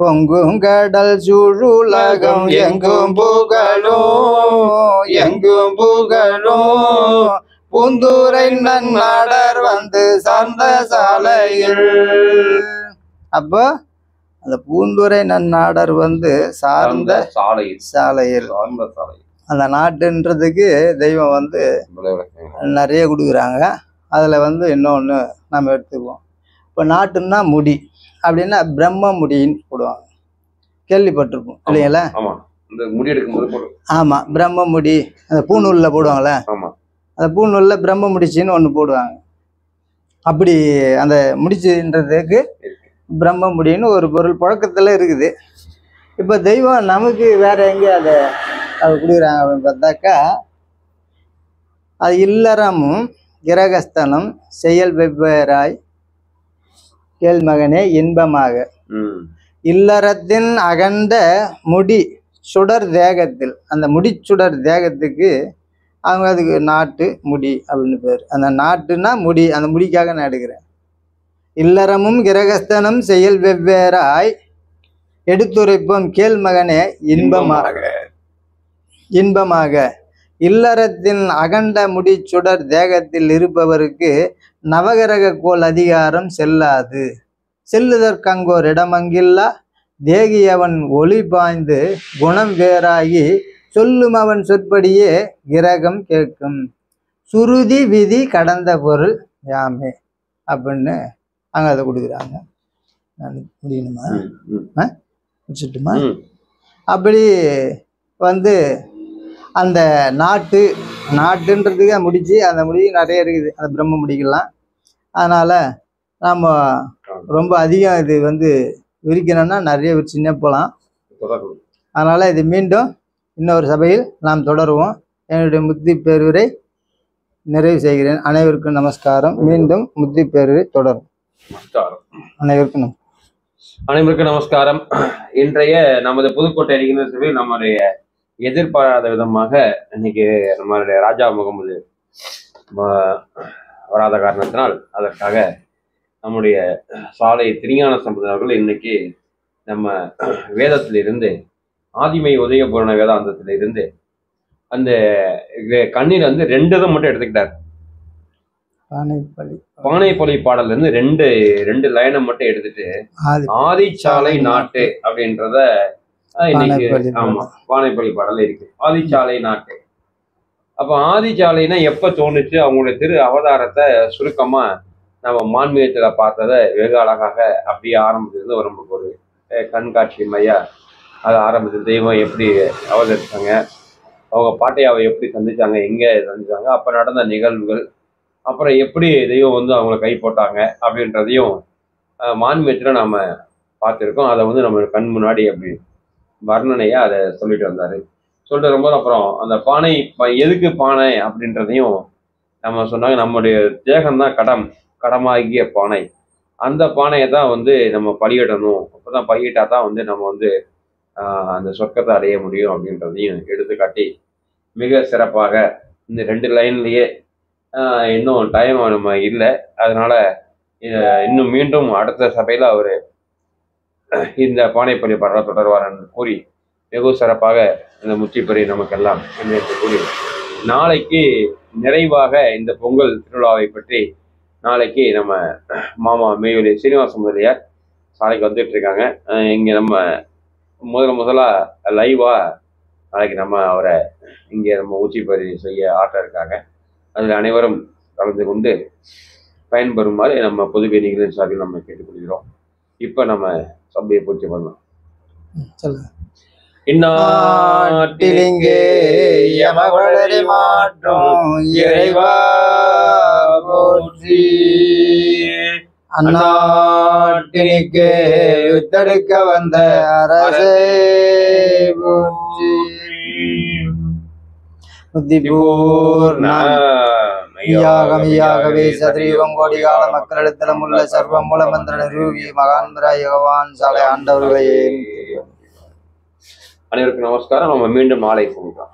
D: பொங்கும் கடல் சூழுலகம் எங்கும் புகழும் எங்கும் புகழும் பூந்துரை நன்னாடர் சார்ந்த சாலையில். அப்போ அந்த பூந்துரை நன்னாடர் சார்ந்த சாலையில் அந்த நாட்டுன்றதுக்கு தெய்வம் நிறைய கொடுக்குறாங்க. அதில் இன்னொன்று நம்ம எடுத்துக்குவோம். இப்போ நாட்டுன்னா முடி அப்படின்னா பிரம்ம முடின்னு போடுவாங்க, கேள்விப்பட்டிருப்போம் இல்லைங்களா? ஆமாம், பிரம்ம முடி. அந்த பூநூலில் போடுவாங்களே, அந்த பூநூலில் பிரம்ம முடிச்சின்னு ஒன்று போடுவாங்க. அப்படி அந்த முடிச்சுன்றதுக்கு பிரம்ம முடின்னு ஒரு பொருள் புழக்கத்துல இருக்குது. இப்போ தெய்வம் நமக்கு வேற எங்கே அதை கொடுக்குறாங்க அப்படின்னு பார்த்தாக்கா, அது இல்லறமும் கிரகஸ்தனும் செயல் வெவ்வேறாய் கேள் மகனே இன்பமாக. இல்லறத்தின் அகண்ட முடி சுடர் தேகத்தில், அந்த முடிச்சுடர் தேகத்துக்கு அவங்க அதுக்கு நாட்டு முடி அப்படின்னு பேர். அந்த நாட்டுன்னா முடி, அந்த முடிக்காக நான் எடுக்கிறேன். இல்லறமும் கிரகஸ்தனும் செயல் வெவ்வேறாய் எடுத்துரைப்போம் கேள் மகனே இன்பமாக. இன்பமாக இல்லறத்தின் அகண்ட முடி சுடர் தேகத்தில் இருப்பவருக்கு நவகிரக கோல் அதிகாரம் செல்லாது. செல்லுதற்கங்கோர் இடமங்கில்லா தேகி அவன் ஒளி பாய்ந்து குணம் வேறாகி சொல்லும் அவன் சொற்படியே கிரகம் கேட்கும். சுருதி விதி கடந்த பொருள் யாமே அப்படின்னு அங்கே அதை கொடுக்குறாங்க. நான் முடியணுமா? முடிச்சுட்டுமா? அப்படி வந்து அந்த நாட்டுன்றதுக்கு முடிச்சு, அந்த முடி நிறைய இருக்குது, அந்த பிரம்ம முடிக்கலாம். அதனால நம்ம ரொம்ப அதிகம் இது வந்து விரிக்கணும்னா நிறைய சின்ன போகலாம். அதனால இது மீண்டும் இன்னொரு சபையில் நாம் தொடருவோம். என்னுடைய முத்தி பேருரை நிறைவு செய்கிறேன். அனைவருக்கும் நமஸ்காரம். மீண்டும் முத்தி பேருரை தொடரும்.
C: அனைவருக்கும் நமஸ்காரம். இன்றைய நமது புதுக்கோட்டை அறிஞர் சபையில் நம்முடைய எதிர்பாராத விதமாக இன்னைக்கு நம்மளுடைய ராஜா முகமது வராத காரணத்தினால் அதற்காக நம்முடைய சாலை திருஞான சம்பந்தன் அவர்கள் இன்னைக்கு நம்ம வேதத்திலிருந்து ஆதிமை உதயபூரண வேதாந்தத்திலிருந்து அந்த கண்ணீர் வந்து 2 இதை மட்டும் எடுத்துக்கிட்டார். பானைப்பொலி பாடல்ல இருந்து ரெண்டு லைனை மட்டும் எடுத்துட்டு ஆதிச்சாலை நாட்டு அப்படின்றத இன்னைக்கு, ஆமா, பானைப்பொலி பாடல் இருக்கு ஆதிச்சாலை நாட்டு. அப்ப ஆதிச்சாலைனா எப்ப தோணுச்சு, அவங்களுடைய திரு அவதாரத்தை சுருக்கமா நம்ம மான்மீகத்துல பார்த்ததை வெகு அழகாக அப்படியே ஆரம்பிச்சிருந்து நமக்கு ஒரு கண்காட்சி மையா அதை ஆரம்பிச்சது. தெய்வம் எப்படி அவதரிச்சாங்க, அவங்க பாட்டையாவை எப்படி சந்திச்சாங்க, எங்கே சந்திச்சாங்க, அப்போ நடந்த நிகழ்வுகள், அப்புறம் எப்படி தெய்வம் வந்து அவங்கள கை போட்டாங்க அப்படின்றதையும் மான்மீகத்தில் நாம் பார்த்துருக்கோம். அதை வந்து நம்ம கண் முன்னாடி அப்படி வர்ணனையாக அதை சொல்லிட்டு வந்தார். சொல்லிட்டு வரும்போது அப்புறம் அந்த பானை எதுக்கு பானை அப்படின்றதையும் நம்ம சொன்னாங்க. நம்முடைய தேகம்தான் கடமாகிய பானை. அந்த பானையை தான் வந்து நம்ம பலியிடணும். அப்போ தான் பலியிட்டா தான் வந்து நம்ம வந்து அந்த சொர்க்கத்தை அடைய முடியும் அப்படின்றதையும் எடுத்துக்காட்டி மிக சிறப்பாக இந்த 2 லைன்லேயே இன்னும் டைம் நம்ம இல்லை, அதனால இன்னும் மீண்டும் அடுத்த சபையில் அவர் இந்த பானைப்பள்ளி பாடலை தொடர்வார் கூறி வெகு சிறப்பாக இந்த முத்திப்பறி நமக்கெல்லாம் கூறி நாளைக்கு நிறைவாக இந்த பொங்கல் திருவிழாவை பற்றி நாளைக்கு நம்ம மாமா மேயொலி சீனிவாச முதலியார் நாளைக்கு வந்துட்டு இருக்காங்க. இங்கே நம்ம முதலாக லைவாக நாளைக்கு நம்ம அவரை இங்கே நம்ம முத்திப்பறி செய்ய ஆட்ட இருக்காங்க. அதில் அனைவரும் கலந்து கொண்டு பயன்பெறுமாறு நம்ம பொதுவே நிகழ்ச்சி சார்பில் நம்ம கேட்டுக்கொள்கிறோம். இப்போ நம்ம சபையை பூர்த்தி பண்ணலாம்.
D: சொல்லுங்க.
C: இந்நாட்டிலிங்கே யமவளரி மாற்றும் இறைவா போற்றி.
D: அந்நாட்டினிக்கு யுத்தெடுக்க வந்த அரசே போற்றி. மெய்யாகவே சதிரீவம் கோடி கால மக்களிடத்திலும் உள்ள சர்வ மூல மந்திர நிரூபி மகாந்திராய் பகவான் சாலை ஆண்டவர்களே.
C: அனைவருக்கும் நமஸ்காரம். நம்ம மீண்டும் நாளை சந்திக்கலாம்.